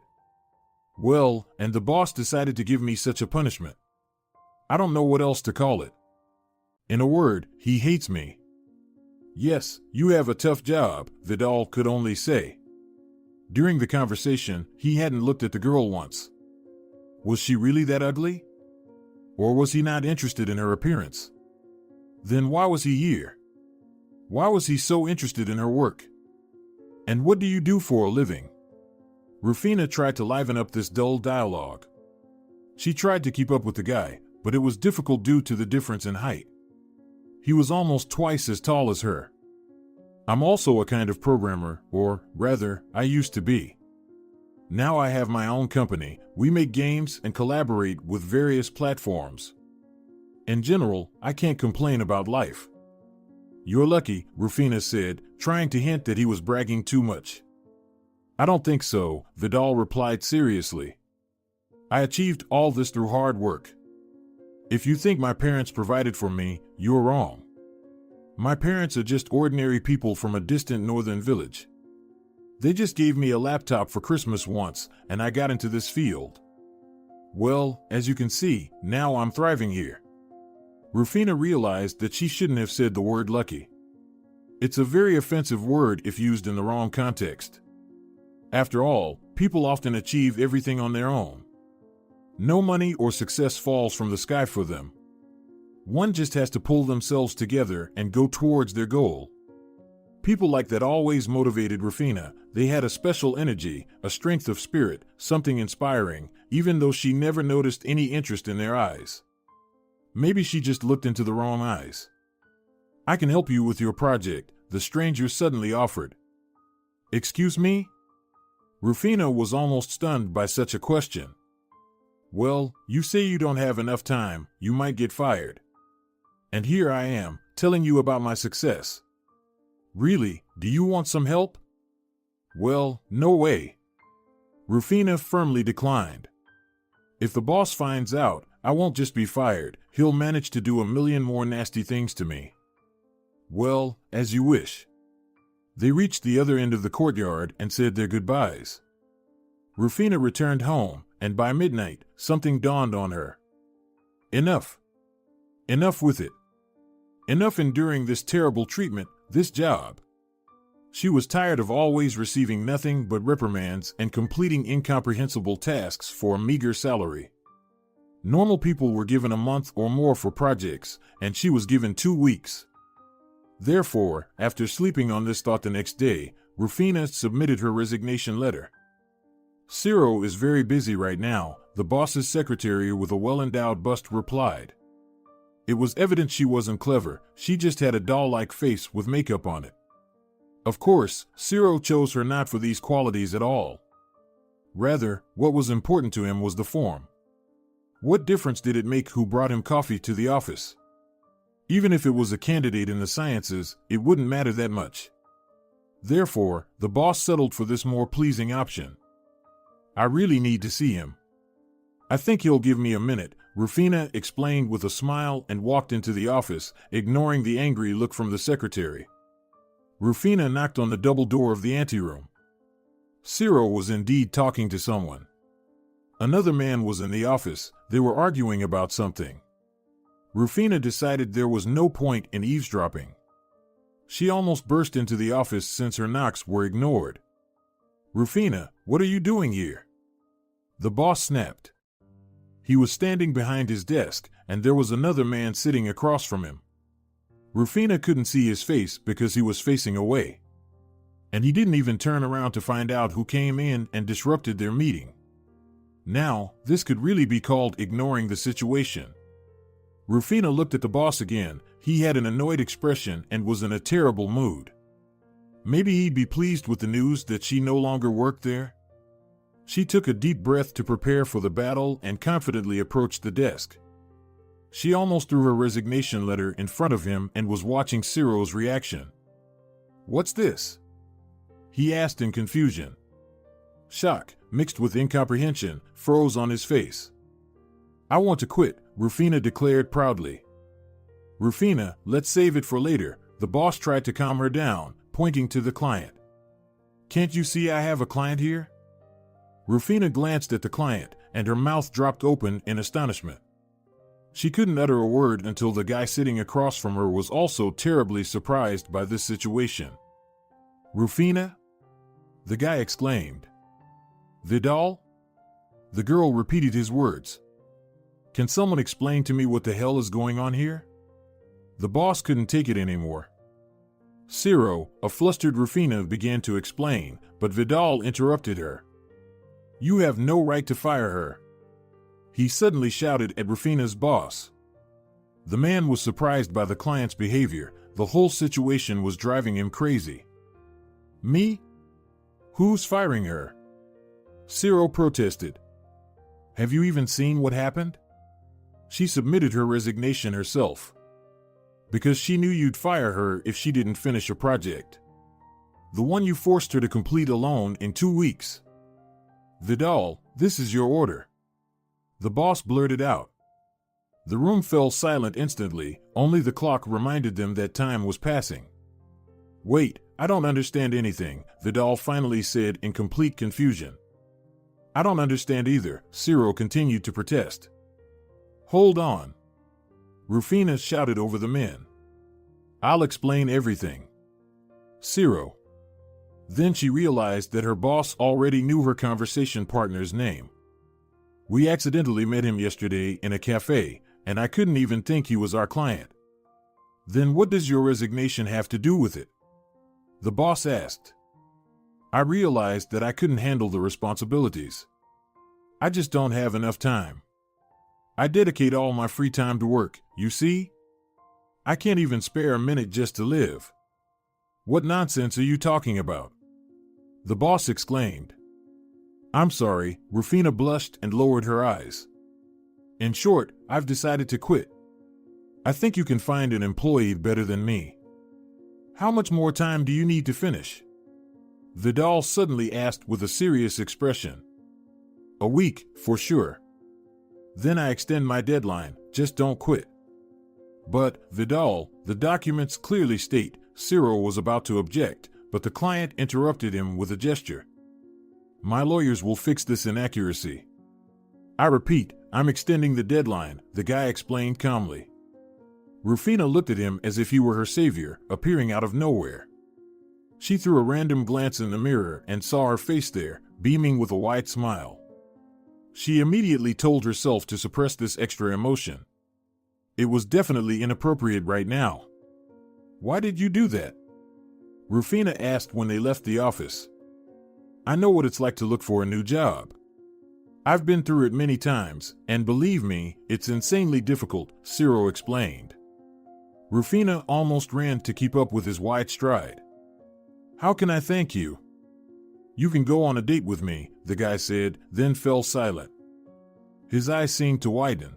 Well, and the boss decided to give me such a punishment. I don't know what else to call it. In a word, he hates me." "Yes, you have a tough job," Vidal could only say. During the conversation, he hadn't looked at the girl once. Was she really that ugly? Or was he not interested in her appearance? Then why was he here? Why was he so interested in her work? And what do you do for a living? Rufina tried to liven up this dull dialogue. She tried to keep up with the guy, but it was difficult due to the difference in height. He was almost twice as tall as her. "I'm also a kind of programmer, or, rather, I used to be. Now I have my own company. We make games and collaborate with various platforms. In general, I can't complain about life." "You're lucky," Rufina said, trying to hint that he was bragging too much. "I don't think so," Vidal replied seriously. "I achieved all this through hard work. If you think my parents provided for me, you're wrong. My parents are just ordinary people from a distant northern village. They just gave me a laptop for Christmas once, and I got into this field. Well, as you can see, now I'm thriving here." Rufina realized that she shouldn't have said the word lucky. It's a very offensive word if used in the wrong context. After all, people often achieve everything on their own. No money or success falls from the sky for them. One just has to pull themselves together and go towards their goal. People like that always motivated Rufina. They had a special energy, a strength of spirit, something inspiring, even though she never noticed any interest in their eyes. Maybe she just looked into the wrong eyes. "I can help you with your project," the stranger suddenly offered. "Excuse me?" Rufina was almost stunned by such a question. "Well, you say you don't have enough time, you might get fired. And here I am, telling you about my success. Really, do you want some help?" "Well, no way." Rufina firmly declined. "If the boss finds out, I won't just be fired, he'll manage to do a million more nasty things to me." "Well, as you wish." They reached the other end of the courtyard and said their goodbyes. Rufina returned home, and by midnight, something dawned on her. Enough. Enough with it. Enough enduring this terrible treatment, this job. She was tired of always receiving nothing but reprimands and completing incomprehensible tasks for a meager salary. Normal people were given a month or more for projects, and she was given 2 weeks. Therefore, after sleeping on this thought the next day, Rufina submitted her resignation letter. "Ciro is very busy right now," the boss's secretary with a well-endowed bust replied. It was evident she wasn't clever, she just had a doll-like face with makeup on it. Of course, Ciro chose her not for these qualities at all. Rather, what was important to him was the form. What difference did it make who brought him coffee to the office? Even if it was a candidate in the sciences, it wouldn't matter that much. Therefore, the boss settled for this more pleasing option. "I really need to see him." "I think he'll give me a minute," Rufina explained with a smile and walked into the office, ignoring the angry look from the secretary. Rufina knocked on the double door of the anteroom. Ciro was indeed talking to someone. Another man was in the office, they were arguing about something. Rufina decided there was no point in eavesdropping. She almost burst into the office since her knocks were ignored. "Rufina, what are you doing here?" The boss snapped. He was standing behind his desk, and there was another man sitting across from him. Rufina couldn't see his face because he was facing away. And he didn't even turn around to find out who came in and disrupted their meeting. Now, this could really be called ignoring the situation. Rufina looked at the boss again. He had an annoyed expression and was in a terrible mood. Maybe he'd be pleased with the news that she no longer worked there? She took a deep breath to prepare for the battle and confidently approached the desk. She almost threw her resignation letter in front of him and was watching Ciro's reaction. "What's this?" he asked in confusion. Shock, mixed with incomprehension, froze on his face. "I want to quit," Rufina declared proudly. "Rufina, let's save it for later," the boss tried to calm her down, pointing to the client. "Can't you see I have a client here?" Rufina glanced at the client, and her mouth dropped open in astonishment. She couldn't utter a word until the guy sitting across from her was also terribly surprised by this situation. "Rufina?" the guy exclaimed. "Vidal?" The girl repeated his words. "Can someone explain to me what the hell is going on here?" The boss couldn't take it anymore. Ciro, a flustered Rufina, began to explain, but Vidal interrupted her. "You have no right to fire her," he suddenly shouted at Rufina's boss. The man was surprised by the client's behavior. The whole situation was driving him crazy. "Me? Who's firing her?" Ciro protested. "Have you even seen what happened? She submitted her resignation herself. Because she knew you'd fire her if she didn't finish a project. The one you forced her to complete alone in 2 weeks. Vidal, this is your order," the boss blurted out. The room fell silent instantly. Only the clock reminded them that time was passing. "Wait, I don't understand anything," Vidal finally said in complete confusion. "I don't understand either," Ciro continued to protest. "Hold on," Rufina shouted over the men. "I'll explain everything." Ciro. Then she realized that her boss already knew her conversation partner's name. "We accidentally met him yesterday in a cafe, and I couldn't even think he was our client." "Then what does your resignation have to do with it?" the boss asked. "I realized that I couldn't handle the responsibilities. I just don't have enough time. I dedicate all my free time to work, you see? I can't even spare a minute just to live." "What nonsense are you talking about?" the boss exclaimed. "I'm sorry," Rufina blushed and lowered her eyes. "In short, I've decided to quit. I think you can find an employee better than me." "How much more time do you need to finish?" Vidal suddenly asked with a serious expression. "A week, for sure. Then I extend my deadline, just don't quit." "But, Vidal, the documents clearly state," Ciro was about to object, but the client interrupted him with a gesture. "My lawyers will fix this inaccuracy. I repeat, I'm extending the deadline," the guy explained calmly. Rufina looked at him as if he were her savior, appearing out of nowhere. She threw a random glance in the mirror and saw her face there, beaming with a wide smile. She immediately told herself to suppress this extra emotion. It was definitely inappropriate right now. "Why did you do that?" Rufina asked when they left the office. "I know what it's like to look for a new job. I've been through it many times, and believe me, it's insanely difficult," Ciro explained. Rufina almost ran to keep up with his wide stride. "How can I thank you?" "You can go on a date with me," the guy said, then fell silent. His eyes seemed to widen.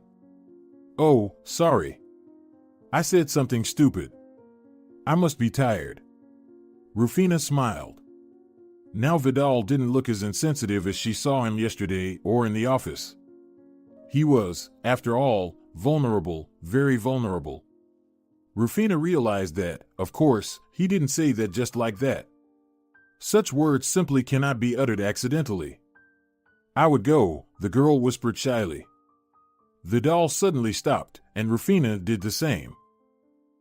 "Oh, sorry. I said something stupid. I must be tired." Rufina smiled. Now Vidal didn't look as insensitive as she saw him yesterday or in the office. He was, after all, vulnerable, very vulnerable. Rufina realized that, of course, he didn't say that just like that. Such words simply cannot be uttered accidentally. "I would go," the girl whispered shyly. Vidal suddenly stopped, and Rufina did the same.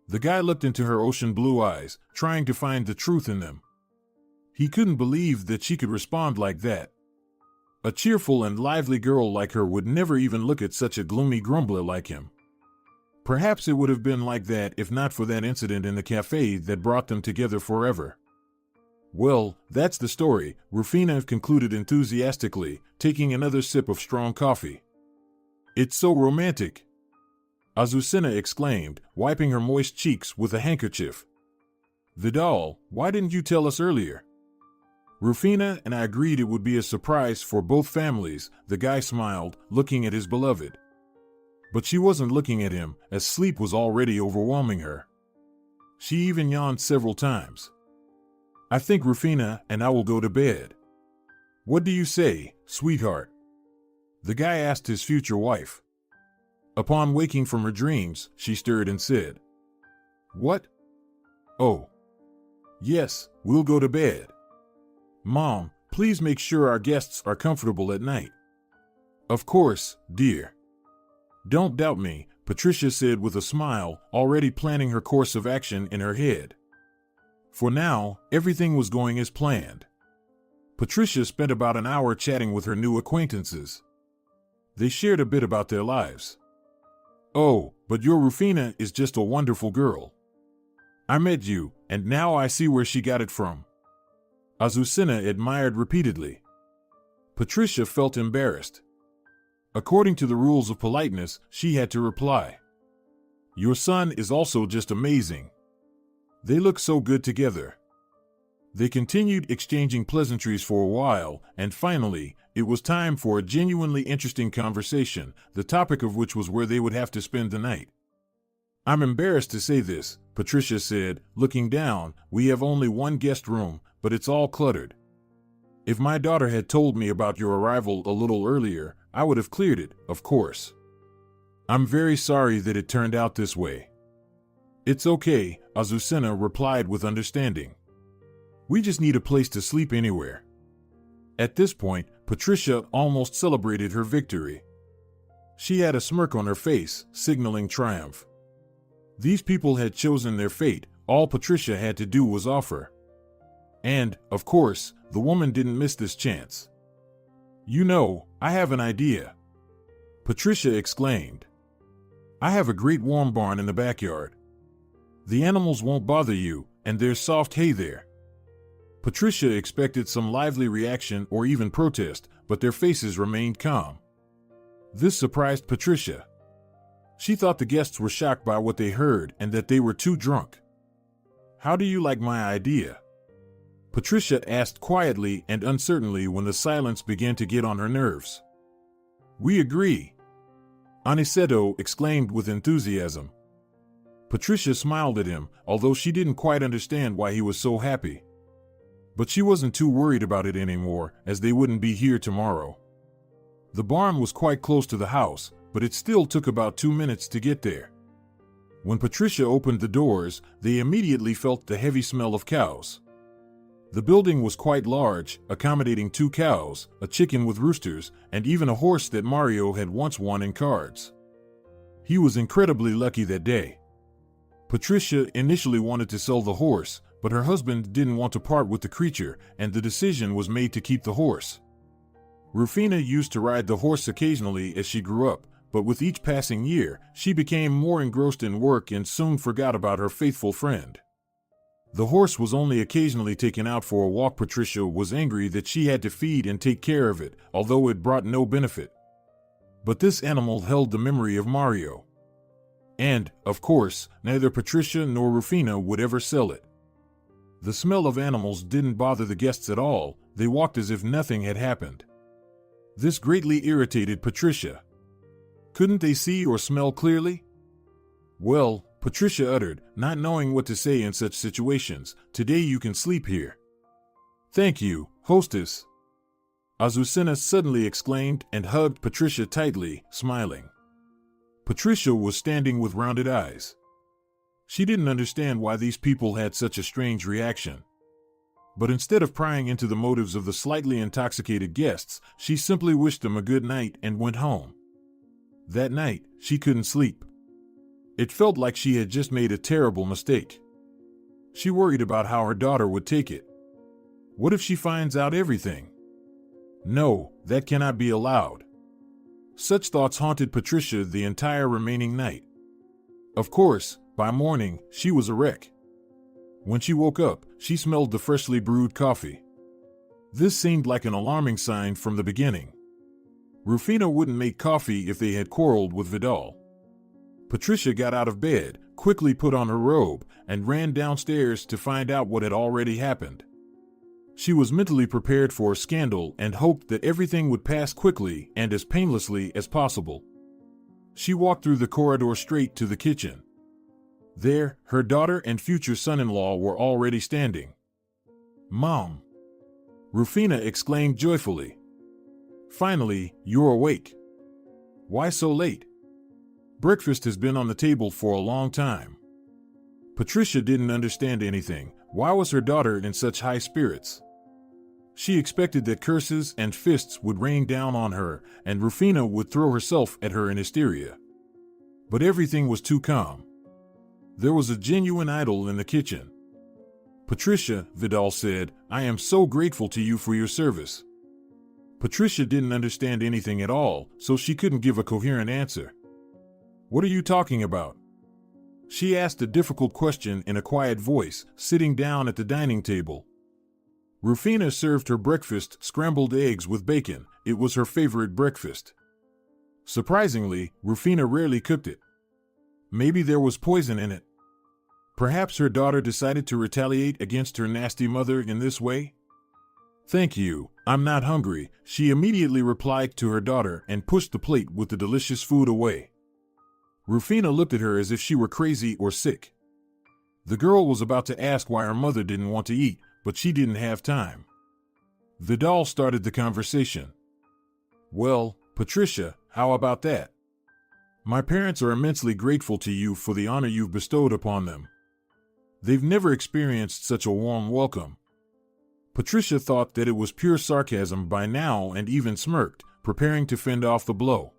The guy looked into her ocean blue eyes, trying to find the truth in them. He couldn't believe that she could respond like that. A cheerful and lively girl like her would never even look at such a gloomy grumbler like him. Perhaps it would have been like that if not for that incident in the cafe that brought them together forever. Well, that's the story, Rufina concluded enthusiastically, taking another sip of strong coffee. It's so romantic, Azucena exclaimed, wiping her moist cheeks with a handkerchief. Vidal, why didn't you tell us earlier? Rufina and I agreed it would be a surprise for both families, the guy smiled, looking at his beloved. But she wasn't looking at him, as sleep was already overwhelming her. She even yawned several times. I think Rufina and I will go to bed. What do you say, sweetheart? The guy asked his future wife. Upon waking from her dreams, she stirred and said, What? Oh. Yes, we'll go to bed. Mom, please make sure our guests are comfortable at night. Of course, dear. Don't doubt me, Patricia said with a smile, already planning her course of action in her head. For now, everything was going as planned. Patricia spent about an hour chatting with her new acquaintances. They shared a bit about their lives. Oh, but your Rufina is just a wonderful girl. I met you, and now I see where she got it from. Azucena admired repeatedly. Patricia felt embarrassed. According to the rules of politeness, she had to reply. Your son is also just amazing. They look so good together. They continued exchanging pleasantries for a while, and finally, it was time for a genuinely interesting conversation, the topic of which was where they would have to spend the night. I'm embarrassed to say this, Patricia said, looking down. We have only one guest room, but it's all cluttered. If my daughter had told me about your arrival a little earlier, I would have cleared it, of course. I'm very sorry that it turned out this way. It's okay, Azucena replied with understanding. We just need a place to sleep anywhere. At this point, Patricia almost celebrated her victory. She had a smirk on her face, signaling triumph. These people had chosen their fate, all Patricia had to do was offer. And, of course, the woman didn't miss this chance. You know, I have an idea, Patricia exclaimed. I have a great warm barn in the backyard. The animals won't bother you, and there's soft hay there. Patricia expected some lively reaction or even protest, but their faces remained calm. This surprised Patricia. She thought the guests were shocked by what they heard and that they were too drunk. How do you like my idea? Patricia asked quietly and uncertainly when the silence began to get on her nerves. We agree, Aniceto exclaimed with enthusiasm. Patricia smiled at him, although she didn't quite understand why he was so happy. But she wasn't too worried about it anymore, as they wouldn't be here tomorrow. The barn was quite close to the house, but it still took about 2 minutes to get there. When Patricia opened the doors, they immediately felt the heavy smell of cows. The building was quite large, accommodating 2 cows, a chicken with roosters, and even a horse that Mario had once won in cards. He was incredibly lucky that day. Patricia initially wanted to sell the horse, but her husband didn't want to part with the creature, and the decision was made to keep the horse. Rufina used to ride the horse occasionally as she grew up, but with each passing year, she became more engrossed in work and soon forgot about her faithful friend. The horse was only occasionally taken out for a walk. Patricia was angry that she had to feed and take care of it, although it brought no benefit. But this animal held the memory of Mario. And, of course, neither Patricia nor Rufina would ever sell it. The smell of animals didn't bother the guests at all. They walked as if nothing had happened. This greatly irritated Patricia. Couldn't they see or smell clearly? Well, Patricia uttered, not knowing what to say in such situations, today you can sleep here. Thank you, hostess, Azucena suddenly exclaimed and hugged Patricia tightly, smiling. Patricia was standing with rounded eyes. She didn't understand why these people had such a strange reaction. But instead of prying into the motives of the slightly intoxicated guests, she simply wished them a good night and went home. That night, she couldn't sleep. It felt like she had just made a terrible mistake. She worried about how her daughter would take it. What if she finds out everything? No, that cannot be allowed. Such thoughts haunted Patricia the entire remaining night. Of course, by morning, she was a wreck. When she woke up, she smelled the freshly brewed coffee. This seemed like an alarming sign from the beginning. Rufina wouldn't make coffee if they had quarreled with Vidal. Patricia got out of bed, quickly put on her robe, and ran downstairs to find out what had already happened. She was mentally prepared for a scandal and hoped that everything would pass quickly and as painlessly as possible. She walked through the corridor straight to the kitchen. There, her daughter and future son-in-law were already standing. "Mom!" Rufina exclaimed joyfully. "Finally, you're awake. Why so late? Breakfast has been on the table for a long time." Patricia didn't understand anything. Why was her daughter in such high spirits? She expected that curses and fists would rain down on her, and Rufina would throw herself at her in hysteria. But everything was too calm. There was a genuine idol in the kitchen. "Patricia," Vidal said, "I am so grateful to you for your service." Patricia didn't understand anything at all, so she couldn't give a coherent answer. "What are you talking about?" She asked a difficult question in a quiet voice, sitting down at the dining table. Rufina served her breakfast, scrambled eggs with bacon. It was her favorite breakfast. Surprisingly, Rufina rarely cooked it. Maybe there was poison in it. Perhaps her daughter decided to retaliate against her nasty mother in this way? "Thank you, I'm not hungry," she immediately replied to her daughter and pushed the plate with the delicious food away. Rufina looked at her as if she were crazy or sick. The girl was about to ask why her mother didn't want to eat, but she didn't have time. Vidal started the conversation. "Well, Patricia, how about that? My parents are immensely grateful to you for the honor you've bestowed upon them. They've never experienced such a warm welcome." Patricia thought that it was pure sarcasm by now and even smirked, preparing to fend off the blow.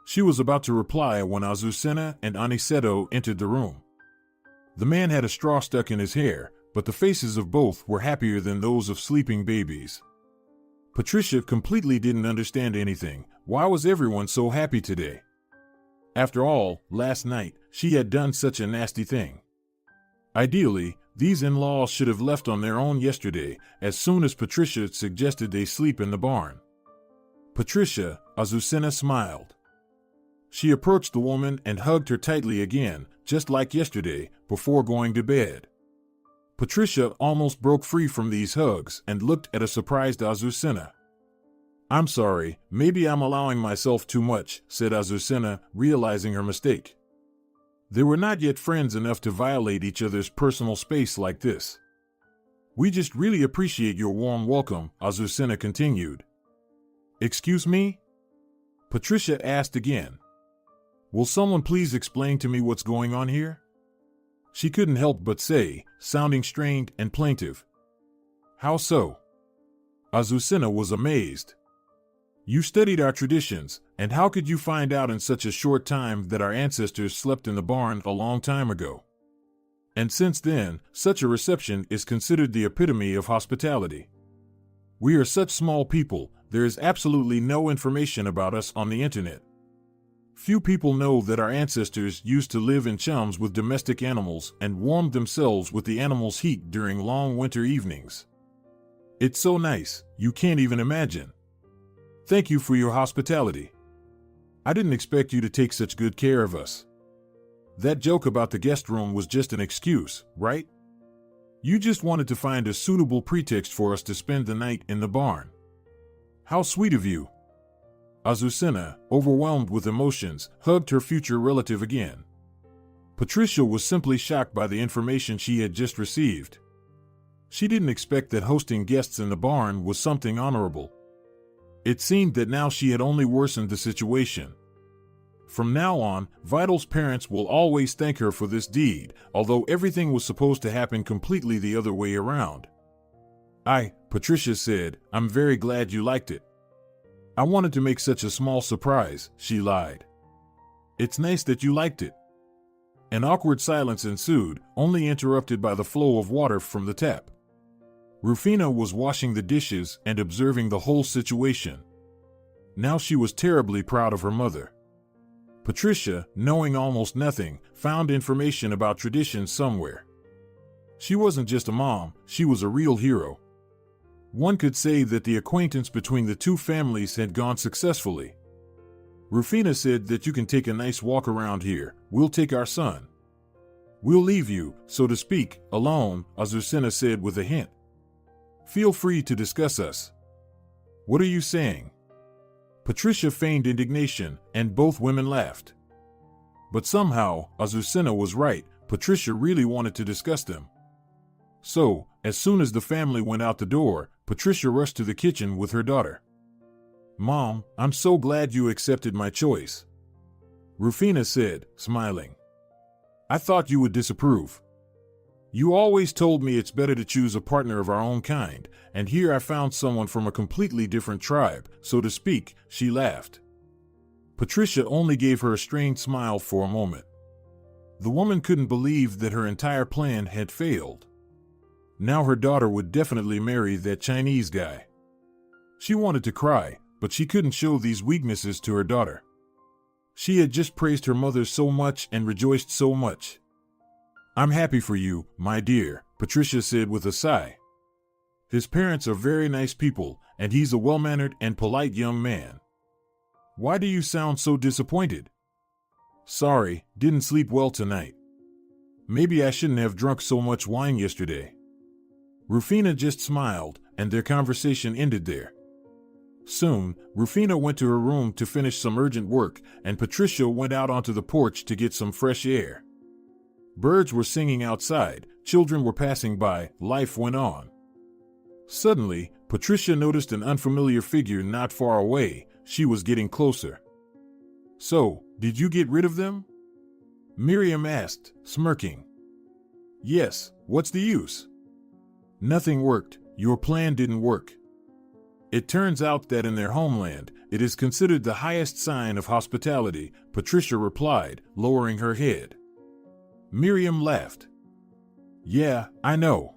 She was about to reply when Azucena and Aniceto entered the room. The man had a straw stuck in his hair, but the faces of both were happier than those of sleeping babies. Patricia completely didn't understand anything. Why was everyone so happy today? After all, last night, she had done such a nasty thing. Ideally, these in-laws should have left on their own yesterday, as soon as Patricia suggested they sleep in the barn. "Patricia," Azucena smiled. She approached the woman and hugged her tightly again, just like yesterday, before going to bed. Patricia almost broke free from these hugs and looked at a surprised Azucena. "I'm sorry, maybe I'm allowing myself too much," said Azucena, realizing her mistake. They were not yet friends enough to violate each other's personal space like this. "We just really appreciate your warm welcome," Azucena continued. "Excuse me?" Patricia asked again. "Will someone please explain to me what's going on here?" She couldn't help but say, sounding strained and plaintive. "How so?" Azucena was amazed. "You studied our traditions, and how could you find out in such a short time that our ancestors slept in the barn a long time ago? And since then, such a reception is considered the epitome of hospitality. We are such small people, there is absolutely no information about us on the internet. Few people know that our ancestors used to live in chums with domestic animals and warmed themselves with the animals' heat during long winter evenings. It's so nice, you can't even imagine. Thank you for your hospitality. I didn't expect you to take such good care of us. That joke about the guest room was just an excuse, right? You just wanted to find a suitable pretext for us to spend the night in the barn. How sweet of you." Azucena, overwhelmed with emotions, hugged her future relative again. Patricia was simply shocked by the information she had just received. She didn't expect that hosting guests in the barn was something honorable. It seemed that now she had only worsened the situation. From now on, Vidal's parents will always thank her for this deed, although everything was supposed to happen completely the other way around. Patricia said, "I'm very glad you liked it. I wanted to make such a small surprise," she lied. "It's nice that you liked it." An awkward silence ensued, only interrupted by the flow of water from the tap. Rufina was washing the dishes and observing the whole situation. Now she was terribly proud of her mother. Patricia, knowing almost nothing, found information about traditions somewhere. She wasn't just a mom, she was a real hero. One could say that the acquaintance between the two families had gone successfully. Rufina said that you can take a nice walk around here, we'll take our son. We'll leave you, so to speak, alone, Azucena said with a hint. Feel free to discuss us. What are you saying? Patricia feigned indignation, and both women laughed. But somehow, Azucena was right, Patricia really wanted to discuss them. So, as soon as the family went out the door, Patricia rushed to the kitchen with her daughter. Mom, I'm so glad you accepted my choice. Rufina said, smiling. I thought you would disapprove. You always told me it's better to choose a partner of our own kind, and here I found someone from a completely different tribe, so to speak, she laughed. Patricia only gave her a strained smile for a moment. The woman couldn't believe that her entire plan had failed. Now her daughter would definitely marry that Chinese guy. She wanted to cry, but she couldn't show these weaknesses to her daughter. She had just praised her mother so much and rejoiced so much. I'm happy for you, my dear, Patricia said with a sigh. His parents are very nice people, and he's a well-mannered and polite young man. Why do you sound so disappointed? Sorry, didn't sleep well tonight. Maybe I shouldn't have drunk so much wine yesterday. Rufina just smiled, and their conversation ended there. Soon, Rufina went to her room to finish some urgent work, and Patricia went out onto the porch to get some fresh air. Birds were singing outside, children were passing by, life went on. Suddenly, Patricia noticed an unfamiliar figure not far away. She was getting closer. So, did you get rid of them? Miriam asked, smirking. Yes, what's the use? Nothing worked, your plan didn't work. It turns out that in their homeland, it is considered the highest sign of hospitality, Patricia replied, lowering her head. Miriam laughed. Yeah, I know.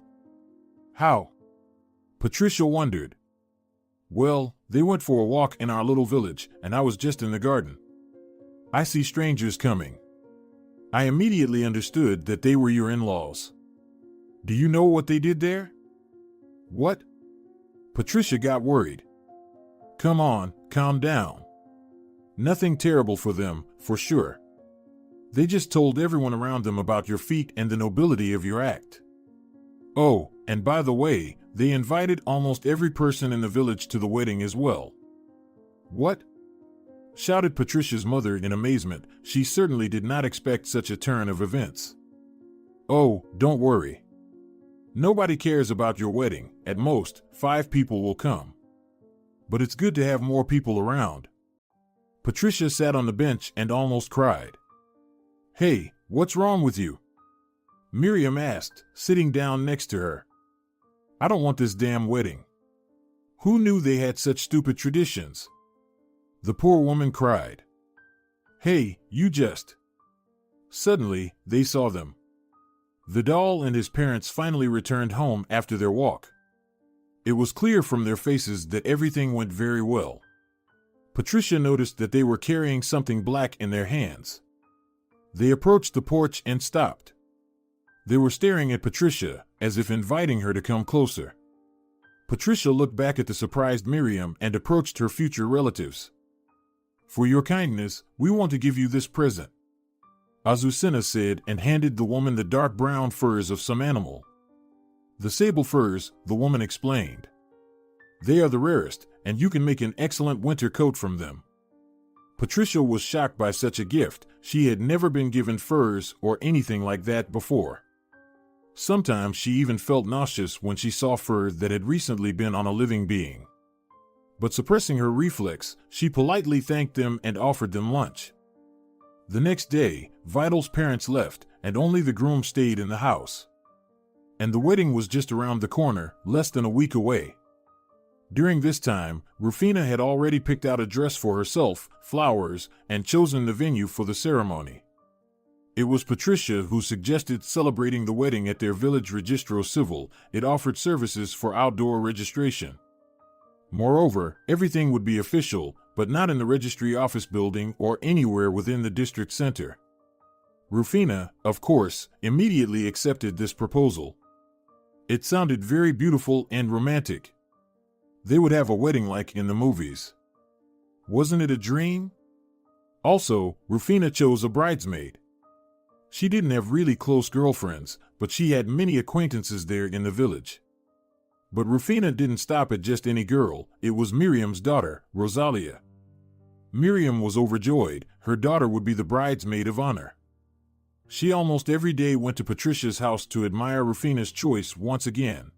How? Patricia wondered. Well, they went for a walk in our little village, and I was just in the garden. I see strangers coming. I immediately understood that they were your in-laws. Do you know what they did there? What? Patricia got worried. Come on, calm down. Nothing terrible for them, for sure. They just told everyone around them about your feat and the nobility of your act. Oh, and by the way, they invited almost every person in the village to the wedding as well. What? Shouted Patricia's mother in amazement. She certainly did not expect such a turn of events. Oh, don't worry. Nobody cares about your wedding. At most, 5 people will come. But it's good to have more people around. Patricia sat on the bench and almost cried. Hey, what's wrong with you? Miriam asked, sitting down next to her. I don't want this damn wedding. Who knew they had such stupid traditions? The poor woman cried. Hey, you just... Suddenly, they saw them. The doll and his parents finally returned home after their walk. It was clear from their faces that everything went very well. Patricia noticed that they were carrying something black in their hands. They approached the porch and stopped. They were staring at Patricia, as if inviting her to come closer. Patricia looked back at the surprised Miriam and approached her future relatives. For your kindness, we want to give you this present, Azucena said and handed the woman the dark brown furs of some animal. The sable furs, the woman explained. They are the rarest, and you can make an excellent winter coat from them. Patricia was shocked by such a gift. She had never been given furs or anything like that before. Sometimes she even felt nauseous when she saw fur that had recently been on a living being. But suppressing her reflex, she politely thanked them and offered them lunch. The next day, Vital's parents left, and only the groom stayed in the house. And the wedding was just around the corner, less than a week away. During this time, Rufina had already picked out a dress for herself, flowers, and chosen the venue for the ceremony. It was Patricia who suggested celebrating the wedding at their village registro civil. It offered services for outdoor registration. Moreover, everything would be official. but not in the registry office building or anywhere within the district center. Rufina, of course, immediately accepted this proposal. It sounded very beautiful and romantic. They would have a wedding like in the movies. Wasn't it a dream? Also, Rufina chose a bridesmaid. She didn't have really close girlfriends, but she had many acquaintances there in the village. But Rufina didn't stop at just any girl, it was Miriam's daughter, Rosalia. Miriam was overjoyed, her daughter would be the bridesmaid of honor. She almost every day went to Patricia's house to admire Rufina's choice once again.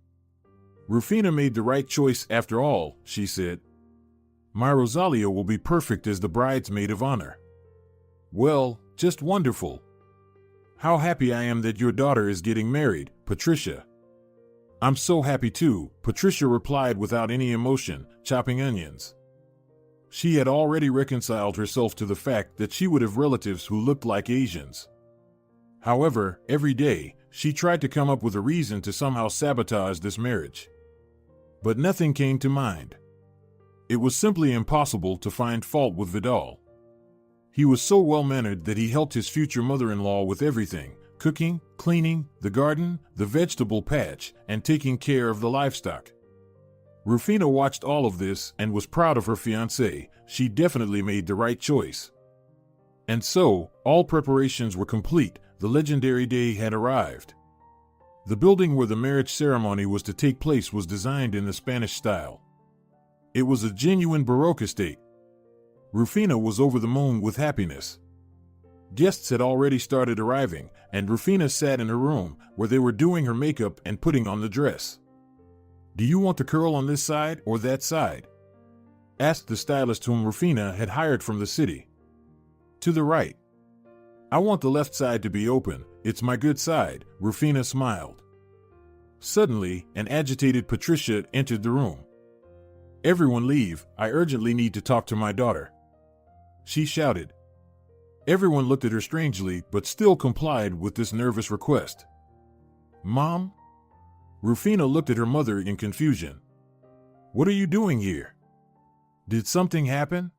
Rufina made the right choice after all, she said. My Rosalia will be perfect as the bridesmaid of honor. Well, just wonderful. How happy I am that your daughter is getting married, Patricia. I'm so happy too, Patricia replied without any emotion, chopping onions. She had already reconciled herself to the fact that she would have relatives who looked like Asians. However, every day, she tried to come up with a reason to somehow sabotage this marriage. But nothing came to mind. It was simply impossible to find fault with Vidal. He was so well-mannered that he helped his future mother-in-law with everything: cooking, cleaning, the garden, the vegetable patch, and taking care of the livestock. Rufina watched all of this and was proud of her fiancé. She definitely made the right choice. And so, all preparations were complete. The legendary day had arrived. The building where the marriage ceremony was to take place was designed in the Spanish style. It was a genuine Baroque estate. Rufina was over the moon with happiness. Guests had already started arriving, and Rufina sat in her room, where they were doing her makeup and putting on the dress. Do you want the curl on this side or that side? Asked the stylist whom Rufina had hired from the city. To the right. I want the left side to be open, it's my good side, Rufina smiled. Suddenly, an agitated Patricia entered the room. Everyone leave, I urgently need to talk to my daughter. She shouted. Everyone looked at her strangely, but still complied with this nervous request. Mom? Rufina looked at her mother in confusion. What are you doing here? Did something happen?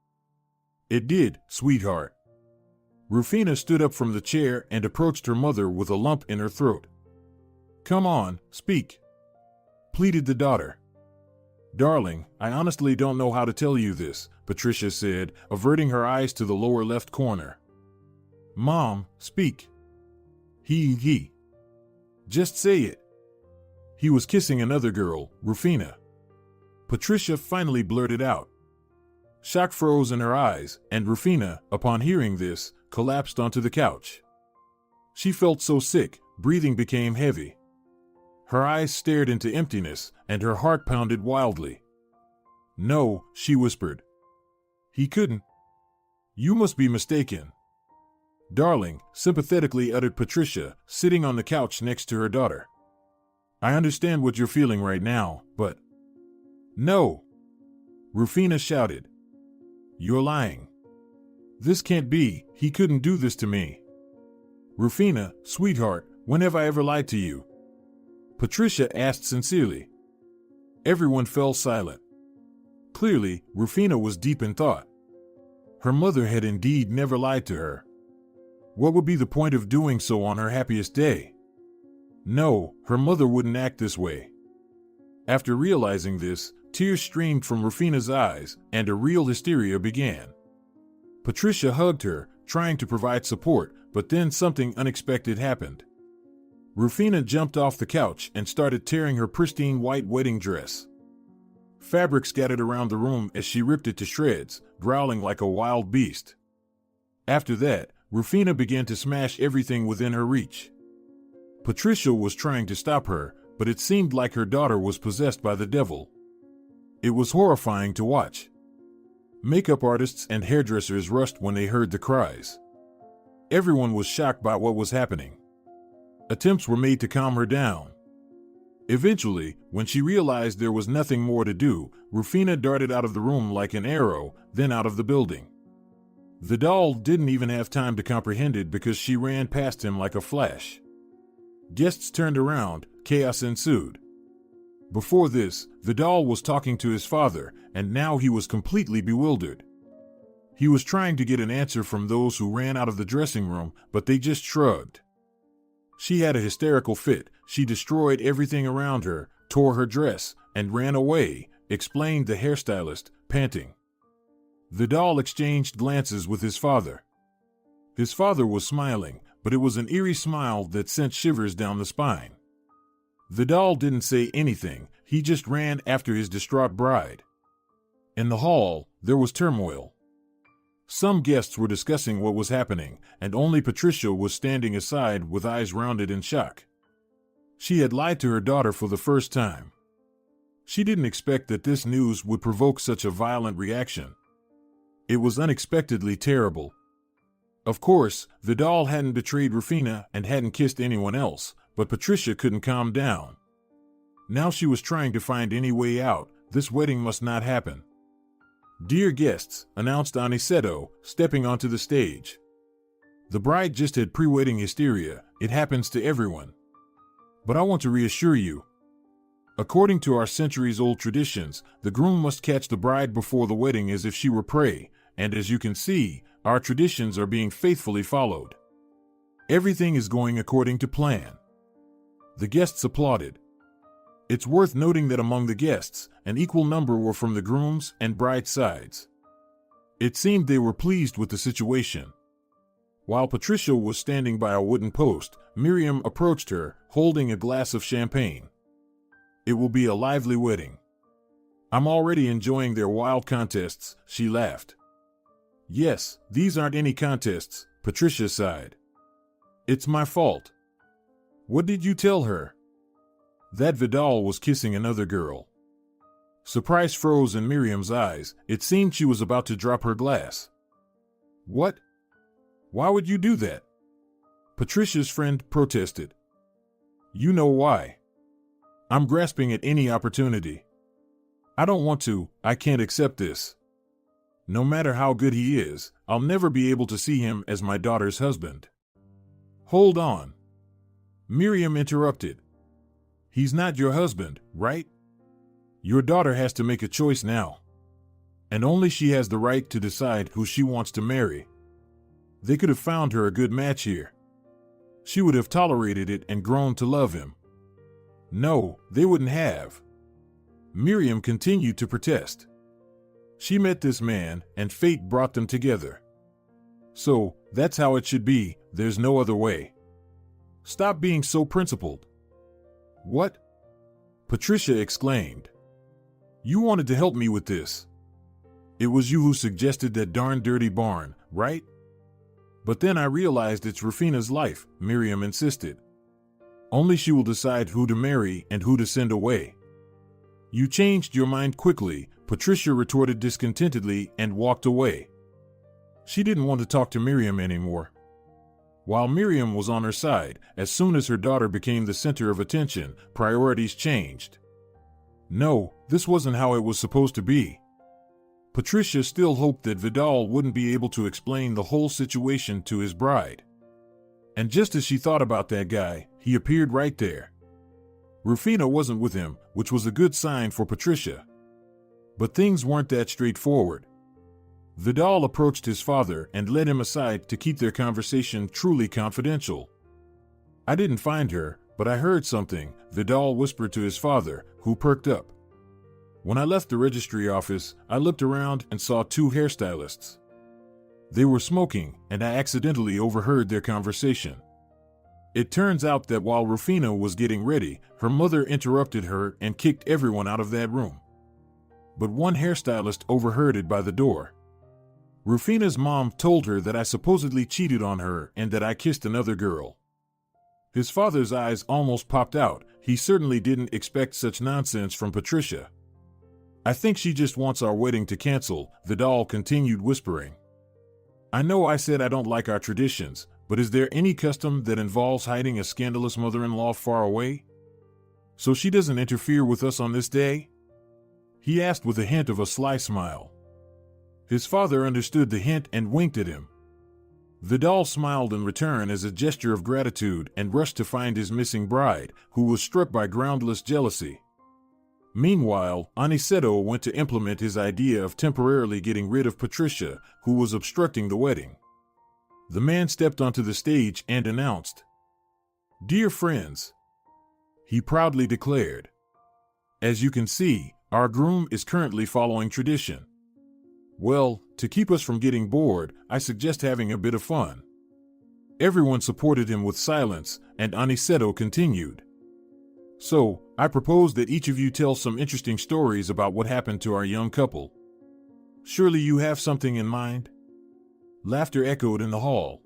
It did, sweetheart. Rufina stood up from the chair and approached her mother with a lump in her throat. Come on, speak, pleaded the daughter. Darling, I honestly don't know how to tell you this, Patricia said, averting her eyes to the lower left corner. Mom, speak. He. Just say it. He was kissing another girl, Rufina. Patricia finally blurted out. Shock froze in her eyes, and Rufina, upon hearing this, collapsed onto the couch. She felt so sick, breathing became heavy. Her eyes stared into emptiness, and her heart pounded wildly. No, she whispered. He couldn't. You must be mistaken. Darling, sympathetically uttered Patricia, sitting on the couch next to her daughter. I understand what you're feeling right now, but... No! Rufina shouted. You're lying. This can't be, he couldn't do this to me. Rufina, sweetheart, when have I ever lied to you? Patricia asked sincerely. Everyone fell silent. Clearly, Rufina was deep in thought. Her mother had indeed never lied to her. What would be the point of doing so on her happiest day? No, her mother wouldn't act this way. After realizing this, tears streamed from Rufina's eyes, and a real hysteria began. Patricia hugged her, trying to provide support, but then something unexpected happened. Rufina jumped off the couch and started tearing her pristine white wedding dress. Fabric scattered around the room as she ripped it to shreds, growling like a wild beast. After that, Rufina began to smash everything within her reach. Patricia was trying to stop her, but it seemed like her daughter was possessed by the devil. It was horrifying to watch. Makeup artists and hairdressers rushed when they heard the cries. Everyone was shocked by what was happening. Attempts were made to calm her down. Eventually, when she realized there was nothing more to do, Rufina darted out of the room like an arrow, then out of the building. Vidal didn't even have time to comprehend it because she ran past him like a flash. Guests turned around, chaos ensued. Before this, Vidal was talking to his father, and now he was completely bewildered. He was trying to get an answer from those who ran out of the dressing room, but they just shrugged. She had a hysterical fit. She destroyed everything around her, tore her dress, and ran away, explained the hairstylist, panting. Vidal exchanged glances with his father. His father was smiling, but it was an eerie smile that sent shivers down the spine. Vidal didn't say anything, he just ran after his distraught bride. In the hall, there was turmoil. Some guests were discussing what was happening, and only Patricia was standing aside with eyes rounded in shock. She had lied to her daughter for the first time. She didn't expect that this news would provoke such a violent reaction. It was unexpectedly terrible. Of course, Vidal hadn't betrayed Rufina and hadn't kissed anyone else, but Patricia couldn't calm down. Now she was trying to find any way out. This wedding must not happen. "Dear guests," announced Aniceto, stepping onto the stage. "The bride just had pre-wedding hysteria. It happens to everyone. But I want to reassure you. According to our centuries-old traditions, the groom must catch the bride before the wedding as if she were prey, and as you can see, our traditions are being faithfully followed. Everything is going according to plan." The guests applauded. It's worth noting that among the guests, an equal number were from the groom's and bride's sides. It seemed they were pleased with the situation. While Patricia was standing by a wooden post, Miriam approached her, holding a glass of champagne. "It will be a lively wedding. I'm already enjoying their wild contests," she laughed. "Yes, these aren't any contests," Patricia sighed. "It's my fault." "What did you tell her?" "That Vidal was kissing another girl." Surprise froze in Miriam's eyes. It seemed she was about to drop her glass. "What? Why would you do that?" Patricia's friend protested. "You know why. I'm grasping at any opportunity. I don't want to, I can't accept this. No matter how good he is, I'll never be able to see him as my daughter's husband." "Hold on." Miriam interrupted. "He's not your husband, right? Your daughter has to make a choice now. And only she has the right to decide who she wants to marry. They could have found her a good match here. She would have tolerated it and grown to love him." "No, they wouldn't have." Miriam continued to protest. "She met this man, and fate brought them together. So, that's how it should be, there's no other way. Stop being so principled." "What?" Patricia exclaimed. "You wanted to help me with this. It was you who suggested that darn dirty barn, right?" "But then I realized it's Rufina's life," Miriam insisted. "Only she will decide who to marry and who to send away." "You changed your mind quickly," Patricia retorted discontentedly and walked away. She didn't want to talk to Miriam anymore. While Miriam was on her side, as soon as her daughter became the center of attention, priorities changed. No, this wasn't how it was supposed to be. Patricia still hoped that Vidal wouldn't be able to explain the whole situation to his bride. And just as she thought about that guy, he appeared right there. Rufina wasn't with him, which was a good sign for Patricia. But things weren't that straightforward. Vidal approached his father and led him aside to keep their conversation truly confidential. "I didn't find her, but I heard something," Vidal whispered to his father, who perked up. "When I left the registry office, I looked around and saw two hairstylists. They were smoking, and I accidentally overheard their conversation. It turns out that while Rufina was getting ready, her mother interrupted her and kicked everyone out of that room. But one hairstylist overheard it by the door. Rufina's mom told her that I supposedly cheated on her and that I kissed another girl." His father's eyes almost popped out. He certainly didn't expect such nonsense from Patricia. "I think she just wants our wedding to cancel," Vidal continued whispering. "I know I said I don't like our traditions, but is there any custom that involves hiding a scandalous mother-in-law far away? So she doesn't interfere with us on this day?" He asked with a hint of a sly smile. His father understood the hint and winked at him. Vidal smiled in return as a gesture of gratitude and rushed to find his missing bride, who was struck by groundless jealousy. Meanwhile, Aniceto went to implement his idea of temporarily getting rid of Patricia, who was obstructing the wedding. The man stepped onto the stage and announced, "Dear friends," he proudly declared, "as you can see, our groom is currently following tradition. Well, to keep us from getting bored, I suggest having a bit of fun." Everyone supported him with silence, and Aniceto continued, "So, I propose that each of you tell some interesting stories about what happened to our young couple. Surely you have something in mind?" Laughter echoed in the hall.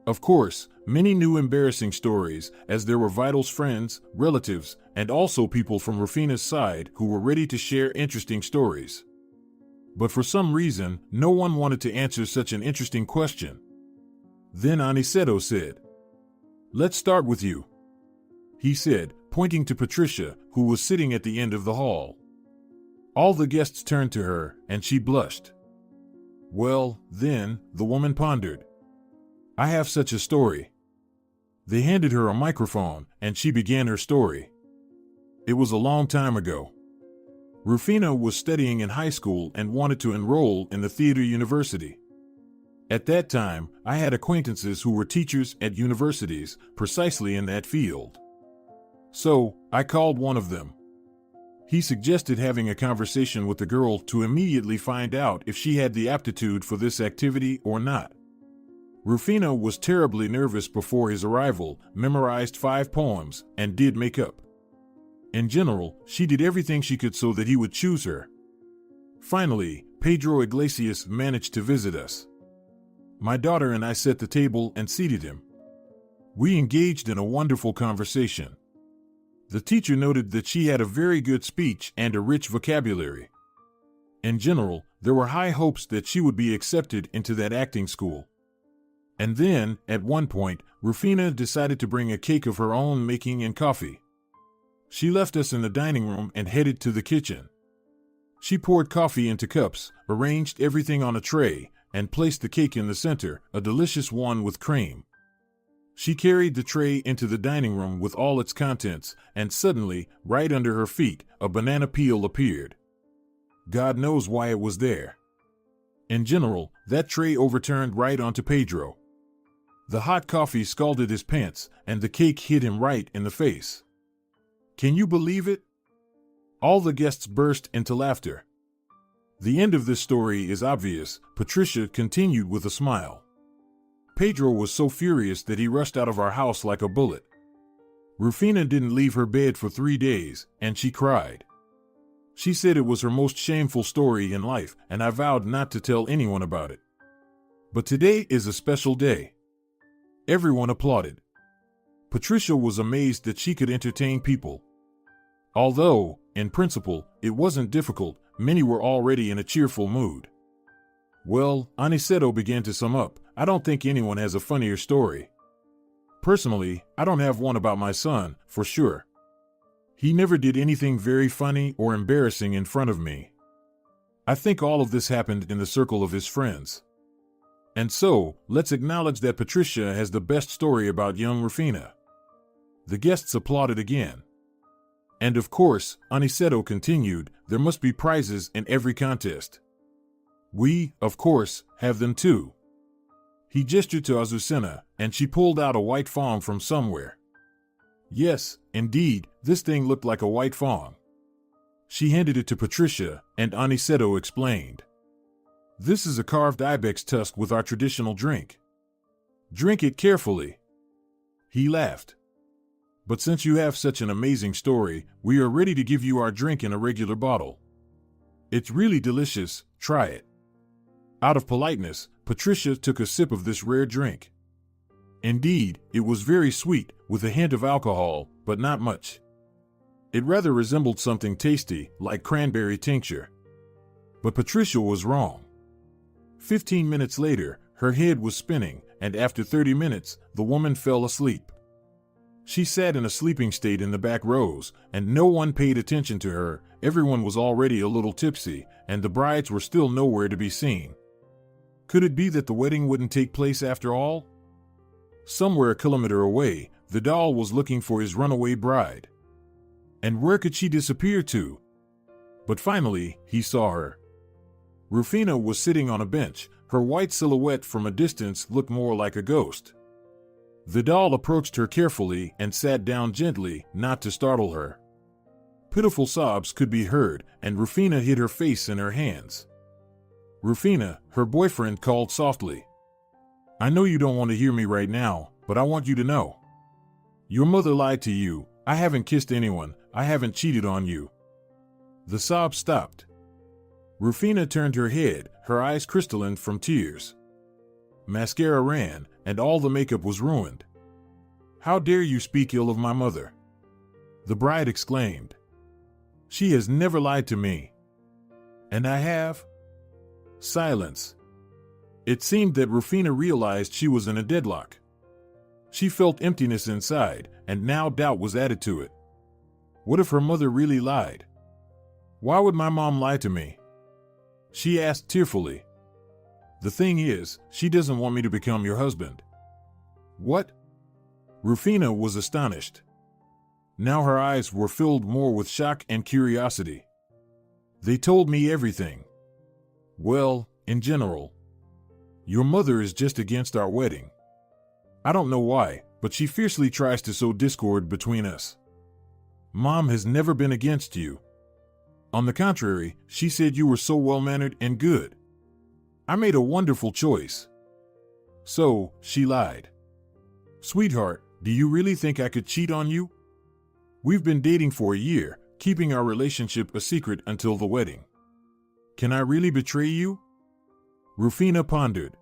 Of course, many new embarrassing stories, as there were Vital's friends, relatives, and also people from Rufina's side who were ready to share interesting stories. But for some reason, no one wanted to answer such an interesting question. Then Aniceto said, "Let's start with you," he said, pointing to Patricia, who was sitting at the end of the hall. All the guests turned to her, and she blushed. "Well, then," the woman pondered, "I have such a story." They handed her a microphone, and she began her story. It was a long time ago. Rufina was studying in high school and wanted to enroll in the theater university. At that time, I had acquaintances who were teachers at universities, precisely in that field. So, I called one of them. He suggested having a conversation with the girl to immediately find out if she had the aptitude for this activity or not. Rufina was terribly nervous before his arrival, memorized 5 poems, and did makeup. In general, she did everything she could so that he would choose her. Finally, Pedro Iglesias managed to visit us. My daughter and I set the table and seated him. We engaged in a wonderful conversation. The teacher noted that she had a very good speech and a rich vocabulary. In general, there were high hopes that she would be accepted into that acting school. And then, at one point, Rufina decided to bring a cake of her own making and coffee. She left us in the dining room and headed to the kitchen. She poured coffee into cups, arranged everything on a tray, and placed the cake in the center, a delicious one with cream. She carried the tray into the dining room with all its contents, and suddenly, right under her feet, a banana peel appeared. God knows why it was there. In general, that tray overturned right onto Pedro. The hot coffee scalded his pants, and the cake hit him right in the face. Can you believe it? All the guests burst into laughter. The end of this story is obvious, Patricia continued with a smile. Pedro was so furious that he rushed out of our house like a bullet. Rufina didn't leave her bed for 3 days, and she cried. She said it was her most shameful story in life, and I vowed not to tell anyone about it. But today is a special day. Everyone applauded. Patricia was amazed that she could entertain people. Although, in principle, it wasn't difficult, many were already in a cheerful mood. Well, Aniceto began to sum up, I don't think anyone has a funnier story. Personally, I don't have one about my son, for sure. He never did anything very funny or embarrassing in front of me. I think all of this happened in the circle of his friends. And so, let's acknowledge that Patricia has the best story about young Rufina. The guests applauded again. And of course, Aniceto continued, there must be prizes in every contest. We, of course, have them too. He gestured to Azucena, and she pulled out a white fawn from somewhere. Yes, indeed, this thing looked like a white fawn. She handed it to Patricia, and Aniceto explained. This is a carved ibex tusk with our traditional drink. Drink it carefully. He laughed. But since you have such an amazing story, we are ready to give you our drink in a regular bottle. It's really delicious, try it. Out of politeness, Patricia took a sip of this rare drink. Indeed, it was very sweet, with a hint of alcohol, but not much. It rather resembled something tasty, like cranberry tincture. But Patricia was wrong. 15 minutes later, her head was spinning, and after 30 minutes, the woman fell asleep. She sat in a sleeping state in the back rows, and no one paid attention to her. Everyone was already a little tipsy, and the brides were still nowhere to be seen. Could it be that the wedding wouldn't take place after all? Somewhere a kilometer away, the doll was looking for his runaway bride. And where could she disappear to? But finally, he saw her. Rufina was sitting on a bench. Her white silhouette from a distance looked more like a ghost. Vidal approached her carefully and sat down gently, not to startle her. Pitiful sobs could be heard, and Rufina hid her face in her hands. Rufina, her boyfriend called softly. I know you don't want to hear me right now, but I want you to know. Your mother lied to you. I haven't kissed anyone. I haven't cheated on you. The sobs stopped. Rufina turned her head, her eyes crystalline from tears. Mascara ran, and all the makeup was ruined. How dare you speak ill of my mother? The bride exclaimed. She has never lied to me. And I have? Silence. It seemed that Rufina realized she was in a deadlock. She felt emptiness inside, and now doubt was added to it. What if her mother really lied? Why would my mom lie to me? She asked tearfully. The thing is, she doesn't want me to become your husband. What? Rufina was astonished. Now her eyes were filled more with shock and curiosity. They told me everything. Well, in general. Your mother is just against our wedding. I don't know why, but she fiercely tries to sow discord between us. Mom has never been against you. On the contrary, she said you were so well-mannered and good. I made a wonderful choice. So, she lied. Sweetheart, do you really think I could cheat on you? We've been dating for a year, keeping our relationship a secret until the wedding. Can I really betray you? Rufina pondered.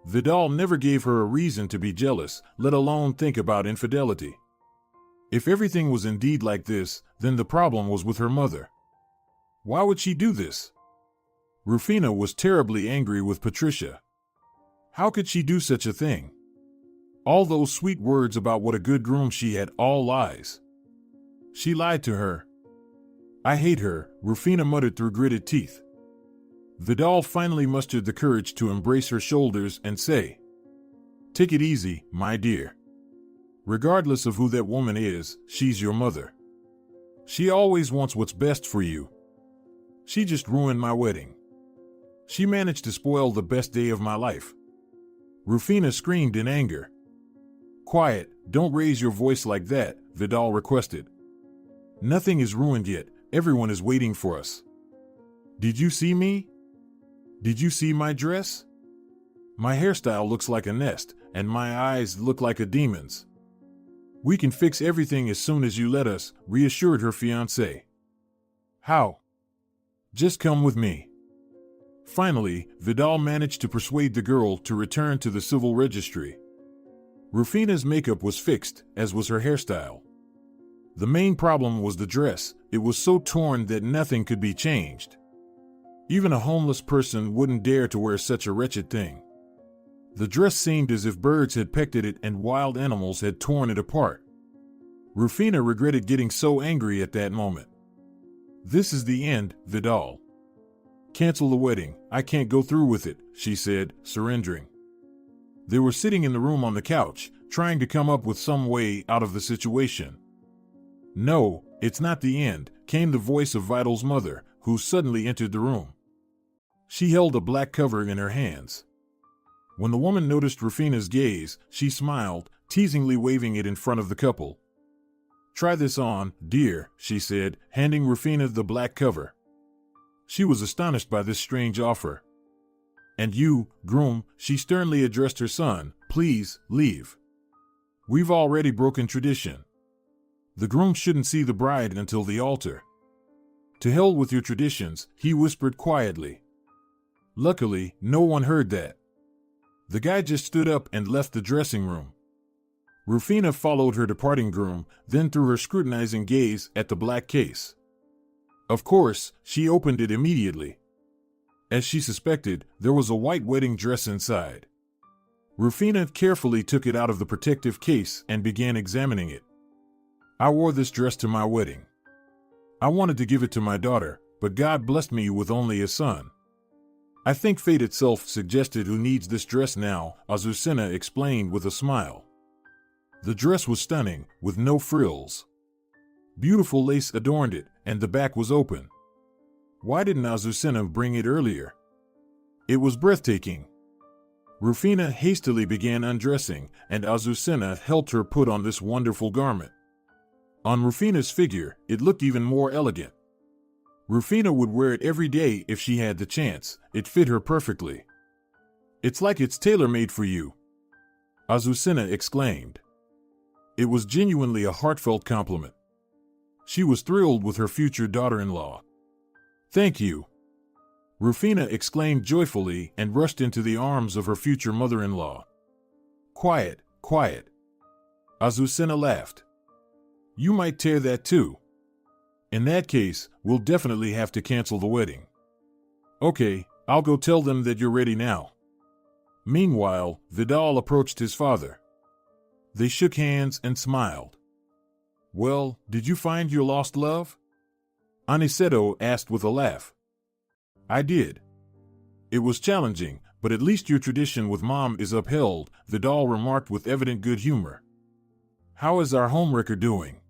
Vidal never gave her a reason to be jealous, let alone think about infidelity. If everything was indeed like this, then the problem was with her mother. Why would she do this? Rufina was terribly angry with Patricia. How could she do such a thing? All those sweet words about what a good groom she had, all lies. She lied to her. I hate her, Rufina muttered through gritted teeth. Vidal finally mustered the courage to embrace her shoulders and say, Take it easy, my dear. Regardless of who that woman is, she's your mother. She always wants what's best for you. She just ruined my wedding. She managed to spoil the best day of my life. Rufina screamed in anger. Quiet, don't raise your voice like that, Vidal requested. Nothing is ruined yet, everyone is waiting for us. Did you see me? Did you see my dress? My hairstyle looks like a nest, and my eyes look like a demon's. We can fix everything as soon as you let us, reassured her fiancé. How? Just come with me. Finally, Vidal managed to persuade the girl to return to the civil registry. Rufina's makeup was fixed, as was her hairstyle. The main problem was the dress. It was so torn that nothing could be changed. Even a homeless person wouldn't dare to wear such a wretched thing. The dress seemed as if birds had pecked at it and wild animals had torn it apart. Rufina regretted getting so angry at that moment. This is the end, Vidal. Cancel the wedding, I can't go through with it, she said, surrendering. They were sitting in the room on the couch, trying to come up with some way out of the situation. No, it's not the end, came the voice of Vidal's mother, who suddenly entered the room. She held a black cover in her hands. When the woman noticed Rufina's gaze, she smiled, teasingly waving it in front of the couple. Try this on, dear, she said, handing Rufina the black cover. She was astonished by this strange offer. And you, groom, she sternly addressed her son, please, leave. We've already broken tradition. The groom shouldn't see the bride until the altar. To hell with your traditions, he whispered quietly. Luckily, no one heard that. The guy just stood up and left the dressing room. Rufina followed her departing groom, then threw her scrutinizing gaze at the black case. Of course, she opened it immediately. As she suspected, there was a white wedding dress inside. Rufina carefully took it out of the protective case and began examining it. I wore this dress to my wedding. I wanted to give it to my daughter, but God blessed me with only a son. I think fate itself suggested who needs this dress now, Azucena explained with a smile. The dress was stunning, with no frills. Beautiful lace adorned it, and the back was open. Why didn't Azucena bring it earlier? It was breathtaking. Rufina hastily began undressing, and Azucena helped her put on this wonderful garment. On Rufina's figure, it looked even more elegant. Rufina would wear it every day if she had the chance. It fit her perfectly. "It's like it's tailor-made for you," Azucena exclaimed. It was genuinely a heartfelt compliment. She was thrilled with her future daughter-in-law. "Thank you," Rufina exclaimed joyfully and rushed into the arms of her future mother-in-law. "Quiet, quiet," Azucena laughed. "You might tear that too. In that case, we'll definitely have to cancel the wedding." "Okay, I'll go tell them that you're ready now." Meanwhile, Vidal approached his father. They shook hands and smiled. "Well, did you find your lost love?" Aniceto asked with a laugh. "I did. It was challenging, but at least your tradition with Mom is upheld," Vidal remarked with evident good humor. "How is our homewrecker doing?"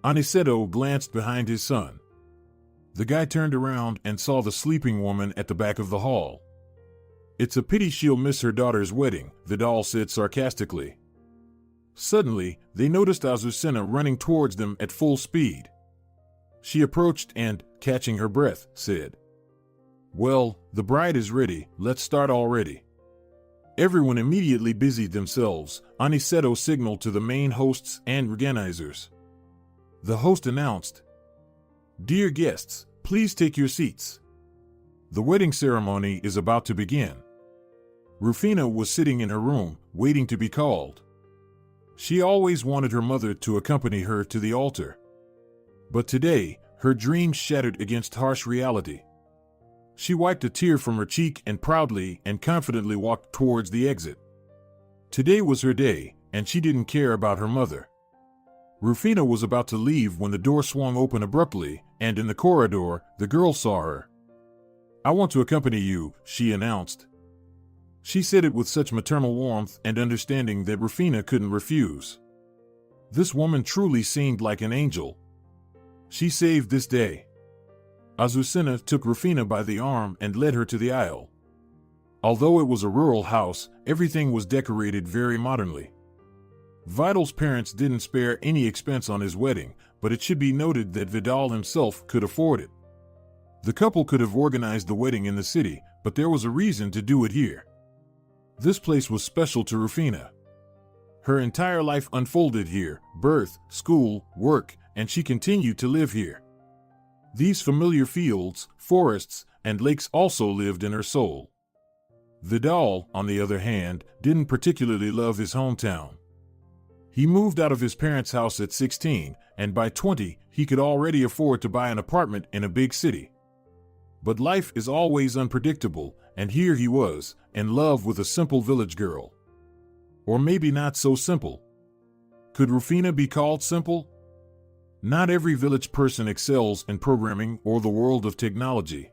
Aniceto glanced behind his son. The guy turned around and saw the sleeping woman at the back of the hall. "It's a pity she'll miss her daughter's wedding," Vidal said sarcastically. Suddenly, they noticed Azucena running towards them at full speed. She approached and, catching her breath, said, "Well, the bride is ready, let's start already." Everyone immediately busied themselves. Aniceto signaled to the main hosts and organizers. The host announced, "Dear guests, please take your seats. The wedding ceremony is about to begin." Rufina was sitting in her room, waiting to be called. She always wanted her mother to accompany her to the altar. But today, her dreams shattered against harsh reality. She wiped a tear from her cheek and proudly and confidently walked towards the exit. Today was her day, and she didn't care about her mother. Rufina was about to leave when the door swung open abruptly, and in the corridor, the girl saw her. "I want to accompany you," she announced. She said it with such maternal warmth and understanding that Rufina couldn't refuse. This woman truly seemed like an angel. She saved this day. Azucena took Rufina by the arm and led her to the aisle. Although it was a rural house, everything was decorated very modernly. Vidal's parents didn't spare any expense on his wedding, but it should be noted that Vidal himself could afford it. The couple could have organized the wedding in the city, but there was a reason to do it here. This place was special to Rufina. Her entire life unfolded here: birth, school, work, and she continued to live here. These familiar fields, forests, and lakes also lived in her soul. Vidal, on the other hand, didn't particularly love his hometown. He moved out of his parents' house at 16, and by 20, he could already afford to buy an apartment in a big city. But life is always unpredictable, and here he was, in love with a simple village girl. Or maybe not so simple. Could Rufina be called simple? Not every village person excels in programming or the world of technology.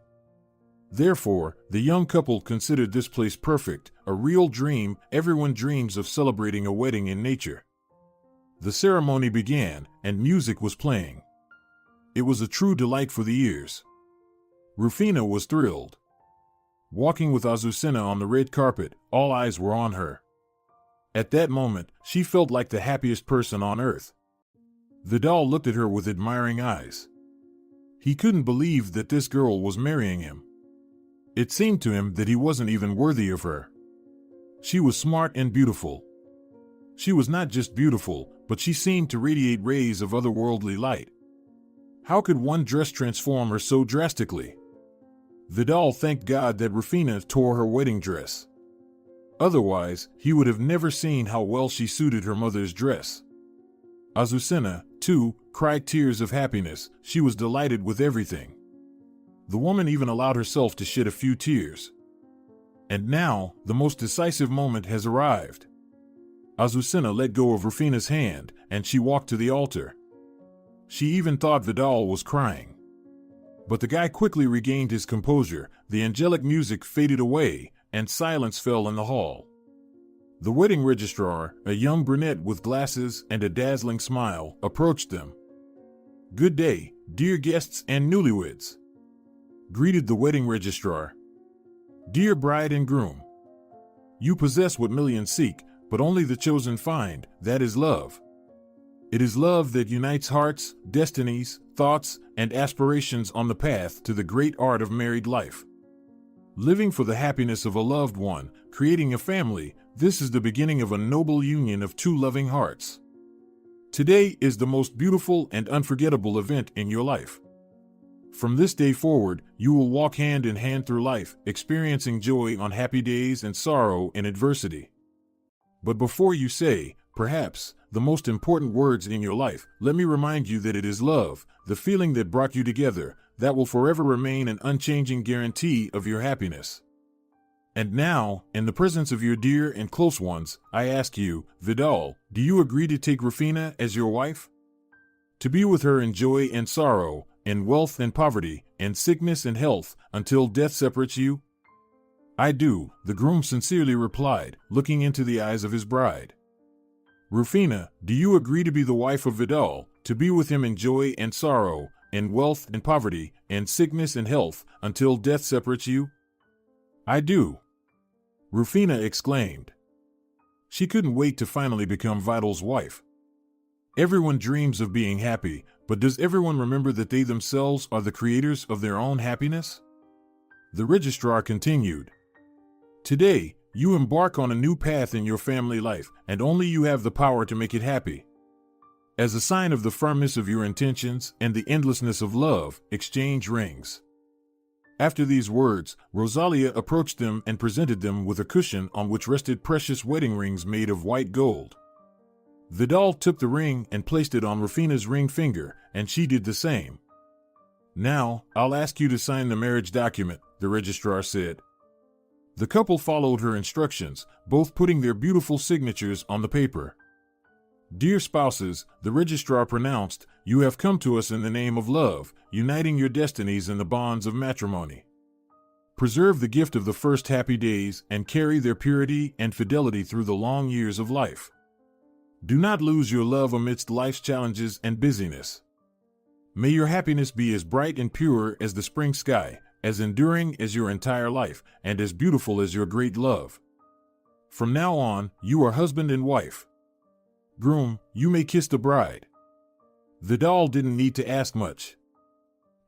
Therefore, the young couple considered this place perfect, a real dream. Everyone dreams of celebrating a wedding in nature. The ceremony began, and music was playing. It was a true delight for the ears. Rufina was thrilled. Walking with Azucena on the red carpet, all eyes were on her. At that moment, she felt like the happiest person on earth. Vidal looked at her with admiring eyes. He couldn't believe that this girl was marrying him. It seemed to him that he wasn't even worthy of her. She was smart and beautiful. She was not just beautiful, but she seemed to radiate rays of otherworldly light. How could one dress transform her so drastically? Vidal thanked God that Rufina tore her wedding dress. Otherwise, he would have never seen how well she suited her mother's dress. Azucena, too, cried tears of happiness. She was delighted with everything. The woman even allowed herself to shed a few tears. And now, the most decisive moment has arrived. Azucena let go of Rufina's hand, and she walked to the altar. She even thought Vidal was crying. But the guy quickly regained his composure. The angelic music faded away, and silence fell in the hall. The wedding registrar, a young brunette with glasses and a dazzling smile, approached them. Good day, dear guests and newlyweds, greeted the wedding registrar. Dear bride and groom, you possess what millions seek, but only the chosen find, that is love. It is love that unites hearts, destinies, thoughts, and aspirations on the path to the great art of married life. Living for the happiness of a loved one, creating a family, this is the beginning of a noble union of two loving hearts. Today is the most beautiful and unforgettable event in your life. From this day forward, you will walk hand in hand through life, experiencing joy on happy days and sorrow in adversity. But before you say, perhaps, the most important words in your life, let me remind you that it is love, the feeling that brought you together, that will forever remain an unchanging guarantee of your happiness. And now, in the presence of your dear and close ones, I ask you, Vidal, do you agree to take Rufina as your wife? To be with her in joy and sorrow, in wealth and poverty, in sickness and health, until death separates you? I do, the groom sincerely replied, looking into the eyes of his bride. Rufina, do you agree to be the wife of Vidal, to be with him in joy and sorrow, in wealth and poverty, in sickness and health, until death separates you? I do, Rufina exclaimed. She couldn't wait to finally become Vidal's wife. Everyone dreams of being happy, but does everyone remember that they themselves are the creators of their own happiness? The registrar continued. Today, you embark on a new path in your family life, and only you have the power to make it happy. As a sign of the firmness of your intentions and the endlessness of love, exchange rings. After these words, Rosalia approached them and presented them with a cushion on which rested precious wedding rings made of white gold. Vidal took the ring and placed it on Rufina's ring finger, and she did the same. Now, I'll ask you to sign the marriage document, the registrar said. The couple followed her instructions, both putting their beautiful signatures on the paper. Dear spouses, the registrar pronounced, you have come to us in the name of love, uniting your destinies in the bonds of matrimony. Preserve the gift of the first happy days and carry their purity and fidelity through the long years of life. Do not lose your love amidst life's challenges and busyness. May your happiness be as bright and pure as the spring sky, as enduring as your entire life, and as beautiful as your great love. From now on, you are husband and wife. Groom, you may kiss the bride. Vidal didn't need to ask much.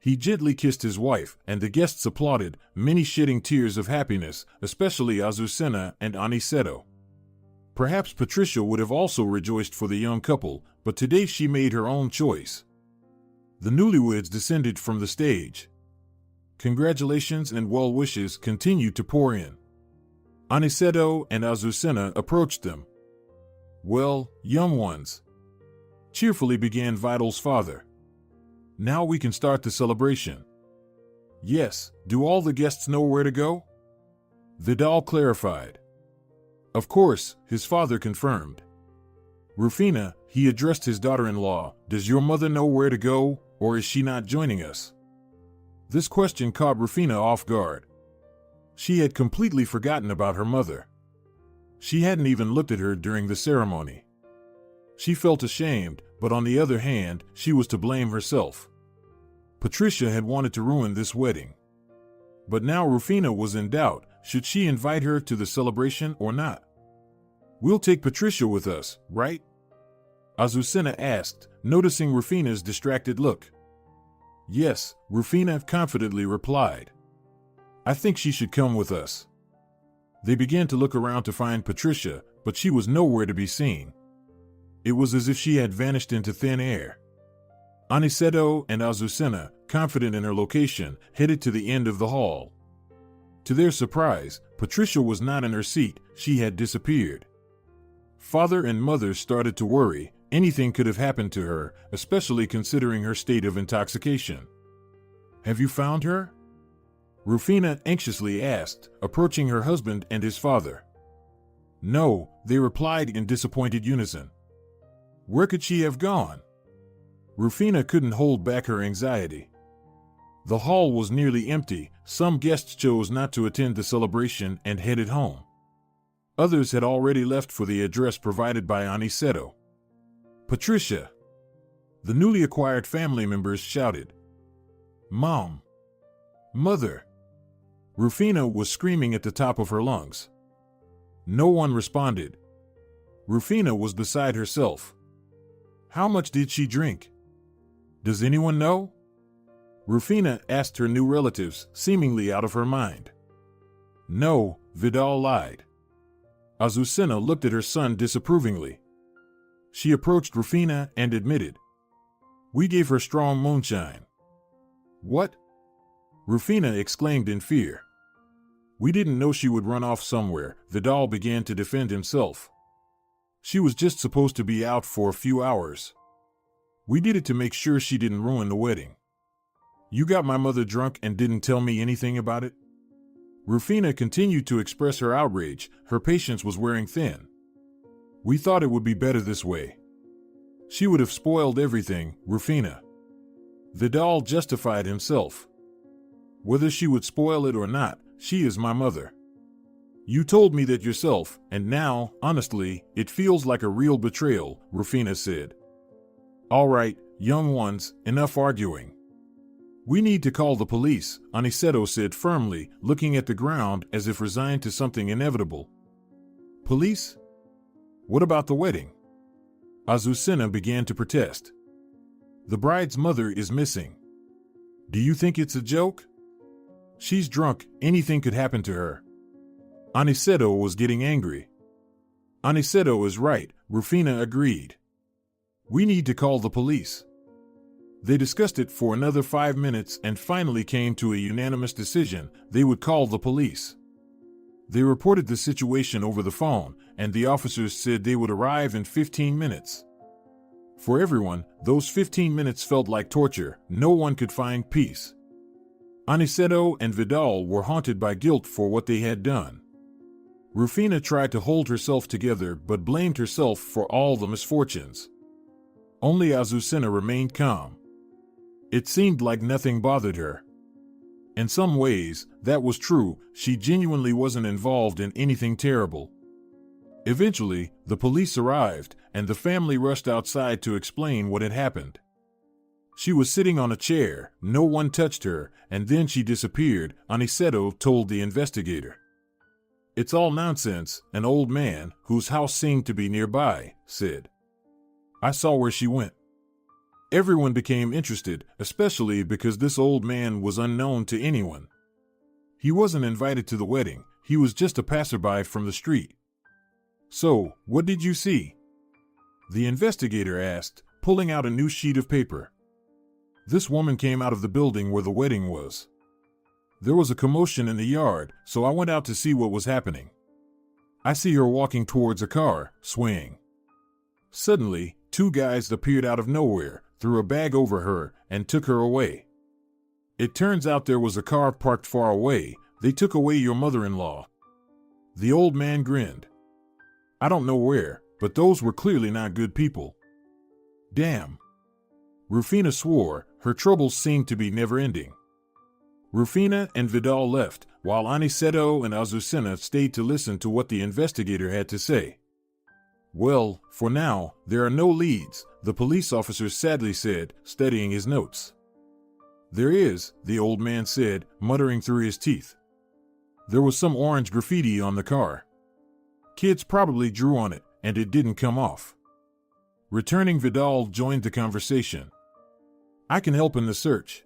He gently kissed his wife, and the guests applauded, many shedding tears of happiness, especially Azucena and Aniceto. Perhaps Patricia would have also rejoiced for the young couple, but today she made her own choice. The newlyweds descended from the stage. Congratulations and well wishes continued to pour in. Aniceto and Azucena approached them. Well, young ones, cheerfully began Vidal's father. Now we can start the celebration. Yes, do all the guests know where to go? Vidal clarified. Of course, his father confirmed. Rufina, he addressed his daughter-in-law, does your mother know where to go, or is she not joining us? This question caught Rufina off guard. She had completely forgotten about her mother. She hadn't even looked at her during the ceremony. She felt ashamed, but on the other hand, she was to blame herself. Patricia had wanted to ruin this wedding. But now Rufina was in doubt, should she invite her to the celebration or not? We'll take Patricia with us, right? Azucena asked, noticing Rufina's distracted look. Yes, Rufina confidently replied. I think she should come with us. They began to look around to find Patricia, but she was nowhere to be seen. It was as if she had vanished into thin air. Aniceto and Azucena, confident in her location, headed to the end of the hall. To their surprise, Patricia was not in her seat, she had disappeared. Father and mother started to worry. Anything could have happened to her, especially considering her state of intoxication. Have you found her? Rufina anxiously asked, approaching her husband and his father. No, they replied in disappointed unison. Where could she have gone? Rufina couldn't hold back her anxiety. The hall was nearly empty. Some guests chose not to attend the celebration and headed home. Others had already left for the address provided by Aniceto. Patricia! The newly acquired family members shouted, "Mom! Mother!" Rufina was screaming at the top of her lungs. No one responded. Rufina was beside herself. How much did she drink? Does anyone know? Rufina asked her new relatives, seemingly out of her mind. No, Vidal lied. Azucena looked at her son disapprovingly. She approached Rufina and admitted, "We gave her strong moonshine." "What?" Rufina exclaimed in fear. "We didn't know she would run off somewhere." Vidal began to defend himself. "She was just supposed to be out for a few hours. We did it to make sure she didn't ruin the wedding." "You got my mother drunk and didn't tell me anything about it?" Rufina continued to express her outrage. Her patience was wearing thin. "We thought it would be better this way. She would have spoiled everything, Rufina." Vidal justified himself. "Whether she would spoil it or not, she is my mother. You told me that yourself, and now, honestly, it feels like a real betrayal," Rufina said. "All right, young ones, enough arguing. We need to call the police," Aniceto said firmly, looking at the ground as if resigned to something inevitable. "Police? What about the wedding?" Azucena began to protest. "The bride's mother is missing. Do you think it's a joke? She's drunk, anything could happen to her." Aniceto was getting angry. "Aniceto is right," Rufina agreed. "We need to call the police." They discussed it for another 5 minutes and finally came to a unanimous decision: they would call the police. They reported the situation over the phone, and the officers said they would arrive in 15 minutes. For everyone, those 15 minutes felt like torture. No one could find peace. Aniceto and Vidal were haunted by guilt for what they had done. Rufina tried to hold herself together but blamed herself for all the misfortunes. Only Azucena remained calm. It seemed like nothing bothered her. In some ways, that was true. She genuinely wasn't involved in anything terrible. Eventually, the police arrived, and the family rushed outside to explain what had happened. She was sitting on a chair, no one touched her, and then she disappeared, Aniceto told the investigator. "It's all nonsense," an old man, whose house seemed to be nearby, said. "I saw where she went." Everyone became interested, especially because this old man was unknown to anyone. He wasn't invited to the wedding, he was just a passerby from the street. "So, what did you see?" the investigator asked, pulling out a new sheet of paper. "This woman came out of the building where the wedding was. There was a commotion in the yard, so I went out to see what was happening. I see her walking towards a car, swaying. Suddenly, 2 guys appeared out of nowhere, threw a bag over her, and took her away. It turns out there was a car parked far away. They took away your mother-in-law." The old man grinned. "I don't know where, but those were clearly not good people." "Damn." Rufina swore. Her troubles seemed to be never-ending. Rufina and Vidal left, while Aniceto and Azucena stayed to listen to what the investigator had to say. "Well, for now, there are no leads," the police officer sadly said, studying his notes. "There is," the old man said, muttering through his teeth. "There was some orange graffiti on the car. Kids probably drew on it, and it didn't come off." Returning Vidal joined the conversation. "I can help in the search."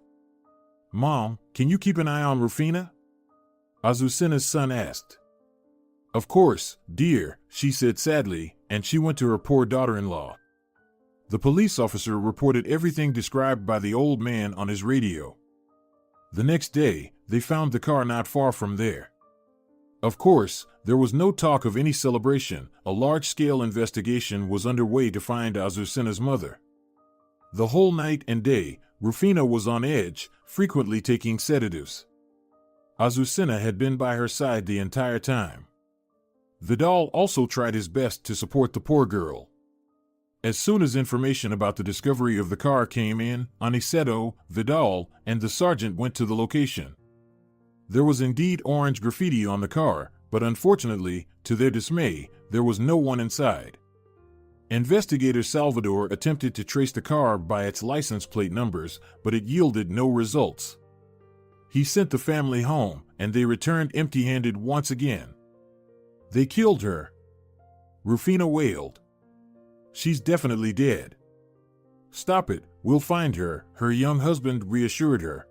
"Mom, can you keep an eye on Rufina?" Azucena's son asked. "Of course, dear," she said sadly, and she went to her poor daughter-in-law. The police officer reported everything described by the old man on his radio. The next day, they found the car not far from there. Of course, there was no talk of any celebration. A large-scale investigation was underway to find Azucena's mother. The whole night and day, Rufina was on edge, frequently taking sedatives. Azucena had been by her side the entire time. Vidal also tried his best to support the poor girl. As soon as information about the discovery of the car came in, Aniceto, Vidal, and the sergeant went to the location. There was indeed orange graffiti on the car, but unfortunately, to their dismay, there was no one inside. Investigator Salvador attempted to trace the car by its license plate numbers, but it yielded no results. He sent the family home, and they returned empty-handed once again. They killed her, Rufina wailed. She's definitely dead. Stop it, we'll find her, her young husband reassured her.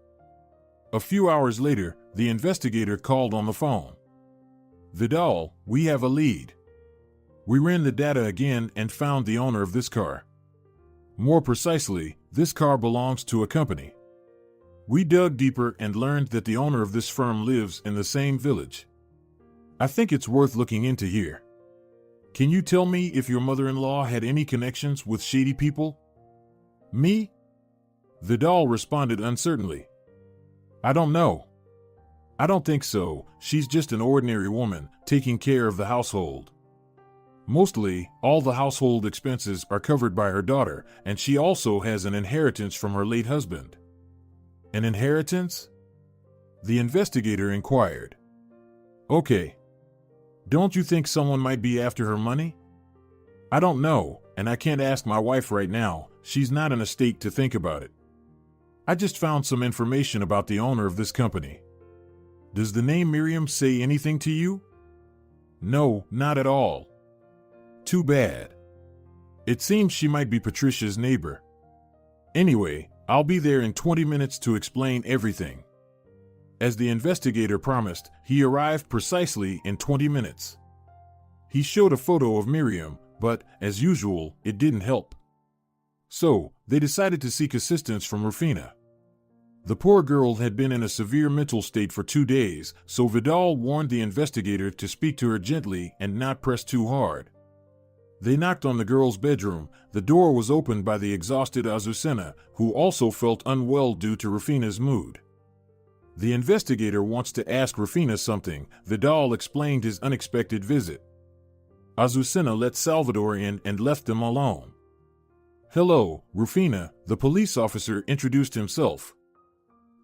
A few hours later, the investigator called on the phone. Vidal, we have a lead. We ran the data again and found the owner of this car. More precisely, this car belongs to a company. We dug deeper and learned that the owner of this firm lives in the same village. I think it's worth looking into here. Can you tell me if your mother-in-law had any connections with shady people? Me? Vidal responded uncertainly. I don't know. I don't think so. She's just an ordinary woman, taking care of the household. Mostly, all the household expenses are covered by her daughter, and she also has an inheritance from her late husband. An inheritance? The investigator inquired. Okay. Don't you think someone might be after her money? I don't know, and I can't ask my wife right now. She's not in a state to think about it. I just found some information about the owner of this company. Does the name Miriam say anything to you? No, not at all. Too bad. It seems she might be Patricia's neighbor. Anyway, I'll be there in 20 minutes to explain everything. As the investigator promised, he arrived precisely in 20 minutes. He showed a photo of Miriam, but, as usual, it didn't help. So, they decided to seek assistance from Rufina. The poor girl had been in a severe mental state for 2 days, so Vidal warned the investigator to speak to her gently and not press too hard. They knocked on the girl's bedroom. The door was opened by the exhausted Azucena, who also felt unwell due to Rufina's mood. The investigator wants to ask Rufina something. Vidal explained his unexpected visit. Azucena let Salvador in and left them alone. Hello, Rufina, the police officer introduced himself.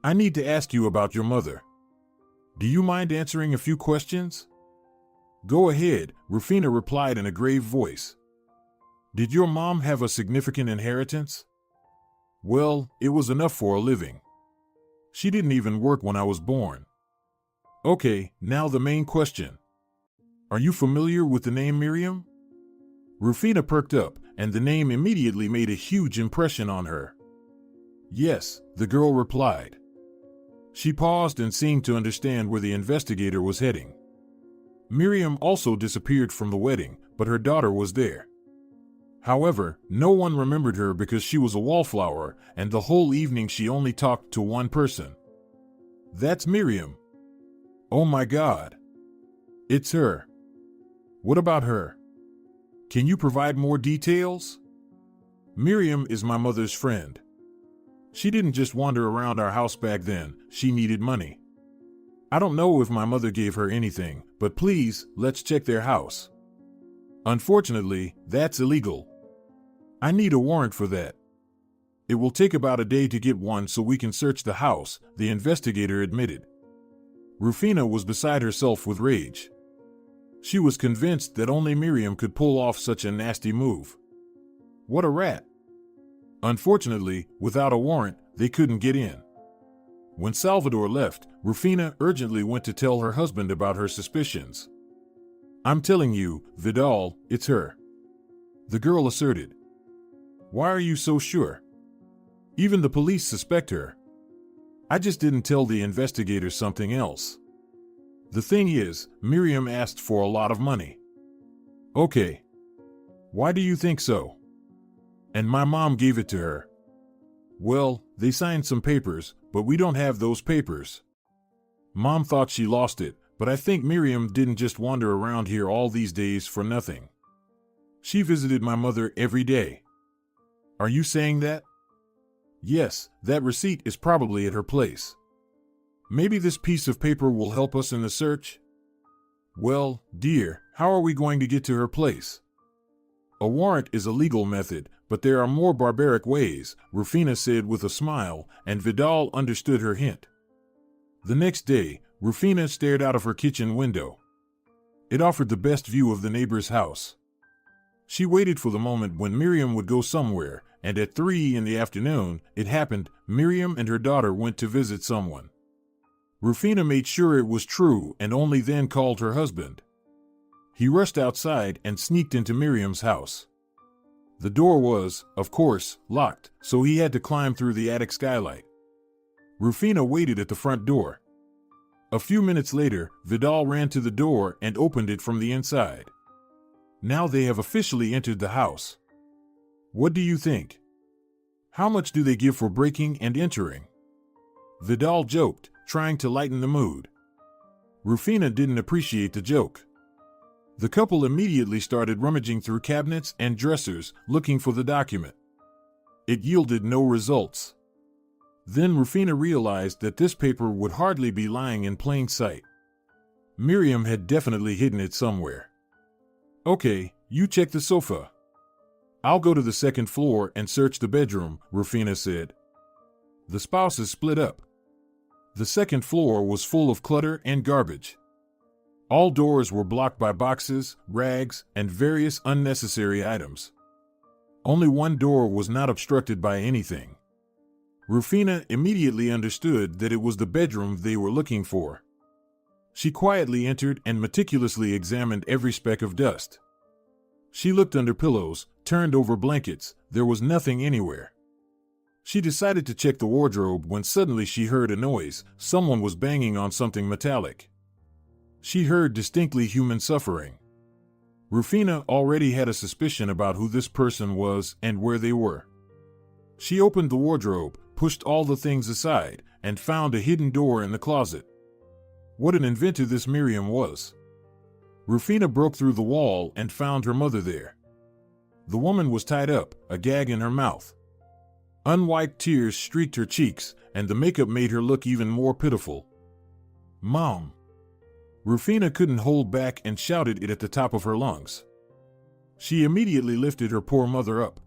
I need to ask you about your mother. Do you mind answering a few questions? Go ahead, Rufina replied in a grave voice. Did your mom have a significant inheritance? Well, it was enough for a living. She didn't even work when I was born. Okay, now the main question. Are you familiar with the name Miriam? Rufina perked up, and the name immediately made a huge impression on her. Yes, the girl replied. She paused and seemed to understand where the investigator was heading. Miriam also disappeared from the wedding, but her daughter was there. However, no one remembered her because she was a wallflower, and the whole evening she only talked to one person. That's Miriam. Oh my God. It's her. What about her? Can you provide more details? Miriam is my mother's friend. She didn't just wander around our house back then, she needed money. I don't know if my mother gave her anything, but please, let's check their house. Unfortunately, that's illegal. I need a warrant for that. It will take about a day to get one so we can search the house, the investigator admitted. Rufina was beside herself with rage. She was convinced that only Miriam could pull off such a nasty move. What a rat. Unfortunately, without a warrant, they couldn't get in. When Salvador left, Rufina urgently went to tell her husband about her suspicions. I'm telling you, Vidal, it's her. The girl asserted. Why are you so sure? Even the police suspect her. I just didn't tell the investigators something else. The thing is, Miriam asked for a lot of money. Okay. Why do you think so? And my mom gave it to her. Well, they signed some papers, but we don't have those papers. Mom thought she lost it, but I think Miriam didn't just wander around here all these days for nothing. She visited my mother every day. Are you saying that? Yes, that receipt is probably at her place. Maybe this piece of paper will help us in the search? Well, dear, how are we going to get to her place? A warrant is a legal method, but there are more barbaric ways, Rufina said with a smile, and Vidal understood her hint. The next day, Rufina stared out of her kitchen window. It offered the best view of the neighbor's house. She waited for the moment when Miriam would go somewhere, and at 3 in the afternoon, it happened. Miriam and her daughter went to visit someone. Rufina made sure it was true and only then called her husband. He rushed outside and sneaked into Miriam's house. The door was, of course, locked, so he had to climb through the attic skylight. Rufina waited at the front door. A few minutes later, Vidal ran to the door and opened it from the inside. Now they have officially entered the house. What do you think? How much do they give for breaking and entering? Vidal joked, trying to lighten the mood. Rufina didn't appreciate the joke. The couple immediately started rummaging through cabinets and dressers, looking for the document. It yielded no results. Then Rufina realized that this paper would hardly be lying in plain sight. Miriam had definitely hidden it somewhere. Okay, you check the sofa. I'll go to the second floor and search the bedroom, Rufina said. The spouses split up. The second floor was full of clutter and garbage. All doors were blocked by boxes, rags, and various unnecessary items. Only one door was not obstructed by anything. Rufina immediately understood that it was the bedroom they were looking for. She quietly entered and meticulously examined every speck of dust. She looked under pillows, turned over blankets. There was nothing anywhere. She decided to check the wardrobe when suddenly she heard a noise. Someone was banging on something metallic. She heard distinctly human suffering. Rufina already had a suspicion about who this person was and where they were. She opened the wardrobe, pushed all the things aside, and found a hidden door in the closet. What an inventor this Miriam was. Rufina broke through the wall and found her mother there. The woman was tied up, a gag in her mouth. Unwiped tears streaked her cheeks, and the makeup made her look even more pitiful. Mom! Rufina couldn't hold back and shouted it at the top of her lungs. She immediately lifted her poor mother up.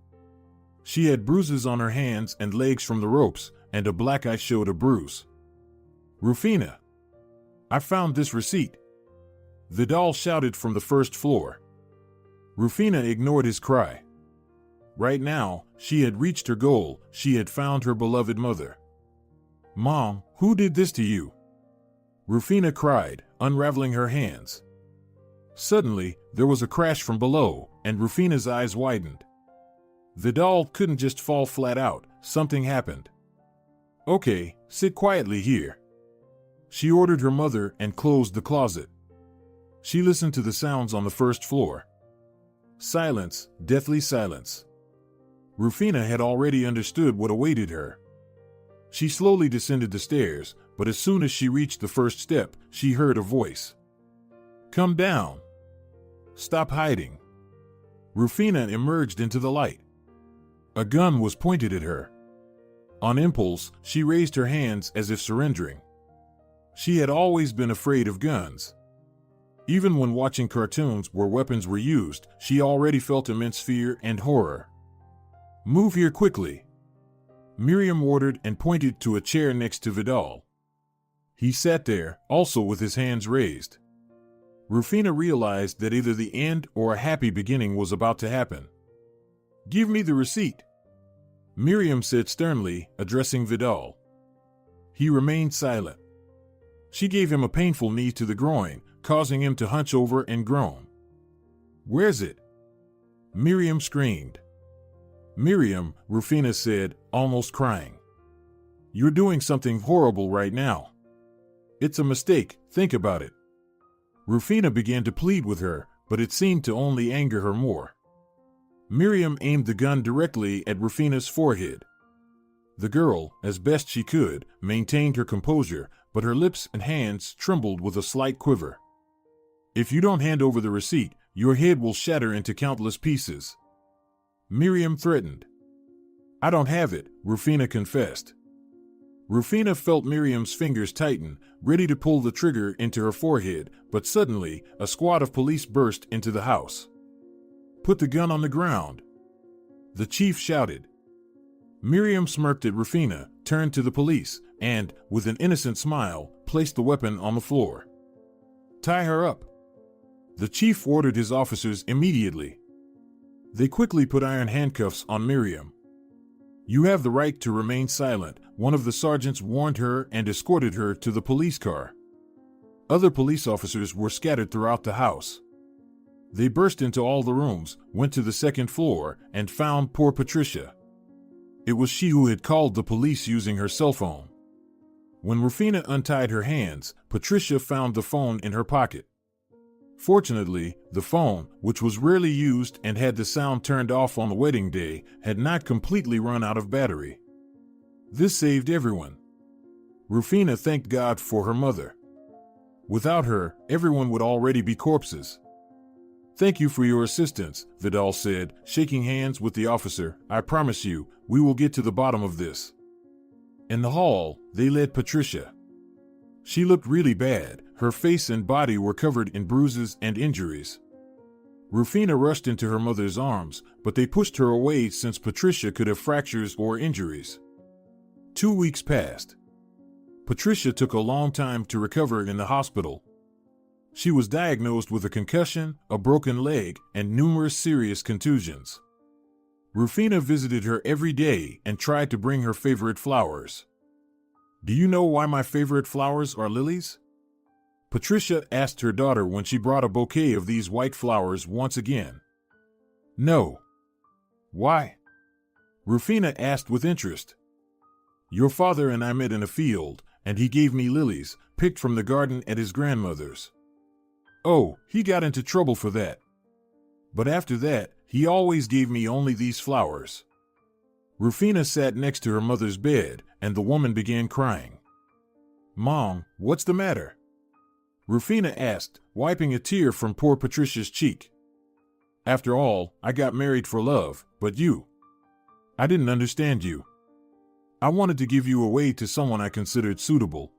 She had bruises on her hands and legs from the ropes, and a black eye showed a bruise. Rufina! I found this receipt! Vidal shouted from the first floor. Rufina ignored his cry. Right now, she had reached her goal. She had found her beloved mother. Mom, who did this to you? Rufina cried, unraveling her hands. Suddenly, there was a crash from below, and Rufina's eyes widened. Vidal couldn't just fall flat out. Something happened. Okay, sit quietly here. She ordered her mother and closed the closet. She listened to the sounds on the first floor. Silence, deathly silence. Rufina had already understood what awaited her. She slowly descended the stairs, but as soon as she reached the first step, she heard a voice. Come down. Stop hiding. Rufina emerged into the light. A gun was pointed at her. On impulse, she raised her hands as if surrendering. She had always been afraid of guns. Even when watching cartoons where weapons were used, she already felt immense fear and horror. Move here quickly. Miriam ordered and pointed to a chair next to Vidal. He sat there, also with his hands raised. Rufina realized that either the end or a happy beginning was about to happen. Give me the receipt, Miriam said sternly, addressing Vidal. He remained silent. She gave him a painful knee to the groin, causing him to hunch over and groan. Where's it? Miriam screamed. Miriam, Rufina said, almost crying. You're doing something horrible right now. It's a mistake, think about it. Rufina began to plead with her, but it seemed to only anger her more. Miriam aimed the gun directly at Rufina's forehead. The girl, as best she could, maintained her composure, but her lips and hands trembled with a slight quiver. If you don't hand over the receipt, your head will shatter into countless pieces. Miriam threatened. I don't have it, Rufina confessed. Rufina felt Miriam's fingers tighten, ready to pull the trigger into her forehead, but suddenly, a squad of police burst into the house. Put the gun on the ground, the chief shouted. Miriam smirked at Rufina, turned to the police, and, with an innocent smile, placed the weapon on the floor. Tie her up. The chief ordered his officers immediately. They quickly put iron handcuffs on Miriam. "You have the right to remain silent," one of the sergeants warned her and escorted her to the police car. Other police officers were scattered throughout the house. They burst into all the rooms, went to the second floor, and found poor Patricia. It was she who had called the police using her cell phone. When Rufina untied her hands, Patricia found the phone in her pocket. Fortunately, the phone, which was rarely used and had the sound turned off on the wedding day, had not completely run out of battery. This saved everyone. Rufina thanked God for her mother. Without her, everyone would already be corpses. "Thank you for your assistance," Vidal said, shaking hands with the officer. "I promise you, we will get to the bottom of this." In the hall, they led Patricia. She looked really bad. Her face and body were covered in bruises and injuries. Rufina rushed into her mother's arms, but they pushed her away since Patricia could have fractures or injuries. 2 weeks passed. Patricia took a long time to recover in the hospital. She was diagnosed with a concussion, a broken leg, and numerous serious contusions. Rufina visited her every day and tried to bring her favorite flowers. "Do you know why my favorite flowers are lilies?" Patricia asked her daughter when she brought a bouquet of these white flowers once again. "No." "Why?" Rufina asked with interest. "Your father and I met in a field, and he gave me lilies, picked from the garden at his grandmother's. Oh, he got into trouble for that. But after that, he always gave me only these flowers." Rufina sat next to her mother's bed, and the woman began crying. "Mom, what's the matter?" Rufina asked, wiping a tear from poor Patricia's cheek. "After all, I got married for love, but you. I didn't understand you. I wanted to give you away to someone I considered suitable.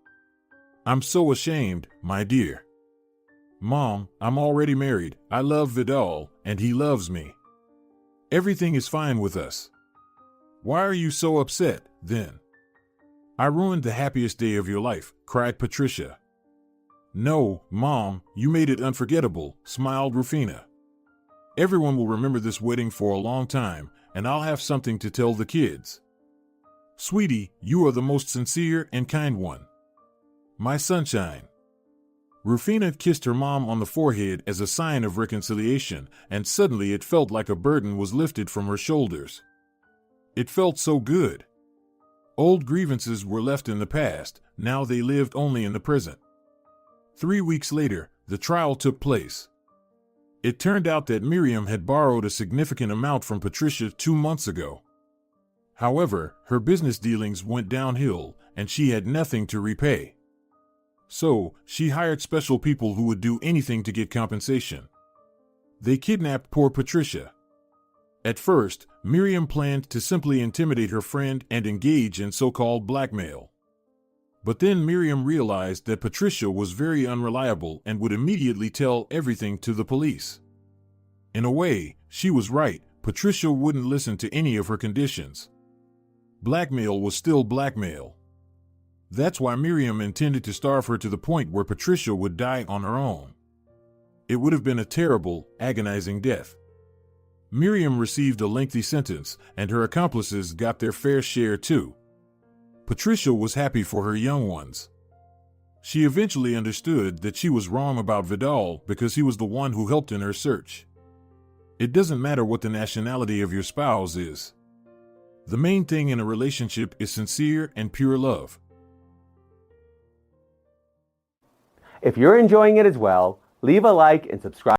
I'm so ashamed, my dear. Mom, I'm already married. I love Vidal, and he loves me. Everything is fine with us. Why are you so upset, then?" "I ruined the happiest day of your life," cried Patricia. "No, Mom, you made it unforgettable," smiled Rufina. "Everyone will remember this wedding for a long time, and I'll have something to tell the kids. Sweetie, you are the most sincere and kind one. My sunshine." Rufina kissed her mom on the forehead as a sign of reconciliation, and suddenly it felt like a burden was lifted from her shoulders. It felt so good. Old grievances were left in the past, now they lived only in the present. 3 weeks later, the trial took place. It turned out that Miriam had borrowed a significant amount from Patricia 2 months ago. However, her business dealings went downhill, and she had nothing to repay. So, she hired special people who would do anything to get compensation. They kidnapped poor Patricia. At first, Miriam planned to simply intimidate her friend and engage in so-called blackmail. But then Miriam realized that Patricia was very unreliable and would immediately tell everything to the police. In a way, she was right. Patricia wouldn't listen to any of her conditions. Blackmail was still blackmail. That's why Miriam intended to starve her to the point where Patricia would die on her own. It would have been a terrible, agonizing death. Miriam received a lengthy sentence, and her accomplices got their fair share too. Patricia was happy for her young ones. She eventually understood that she was wrong about Vidal because he was the one who helped in her search. It doesn't matter what the nationality of your spouse is. The main thing in a relationship is sincere and pure love. If you're enjoying it as well, leave a like and subscribe.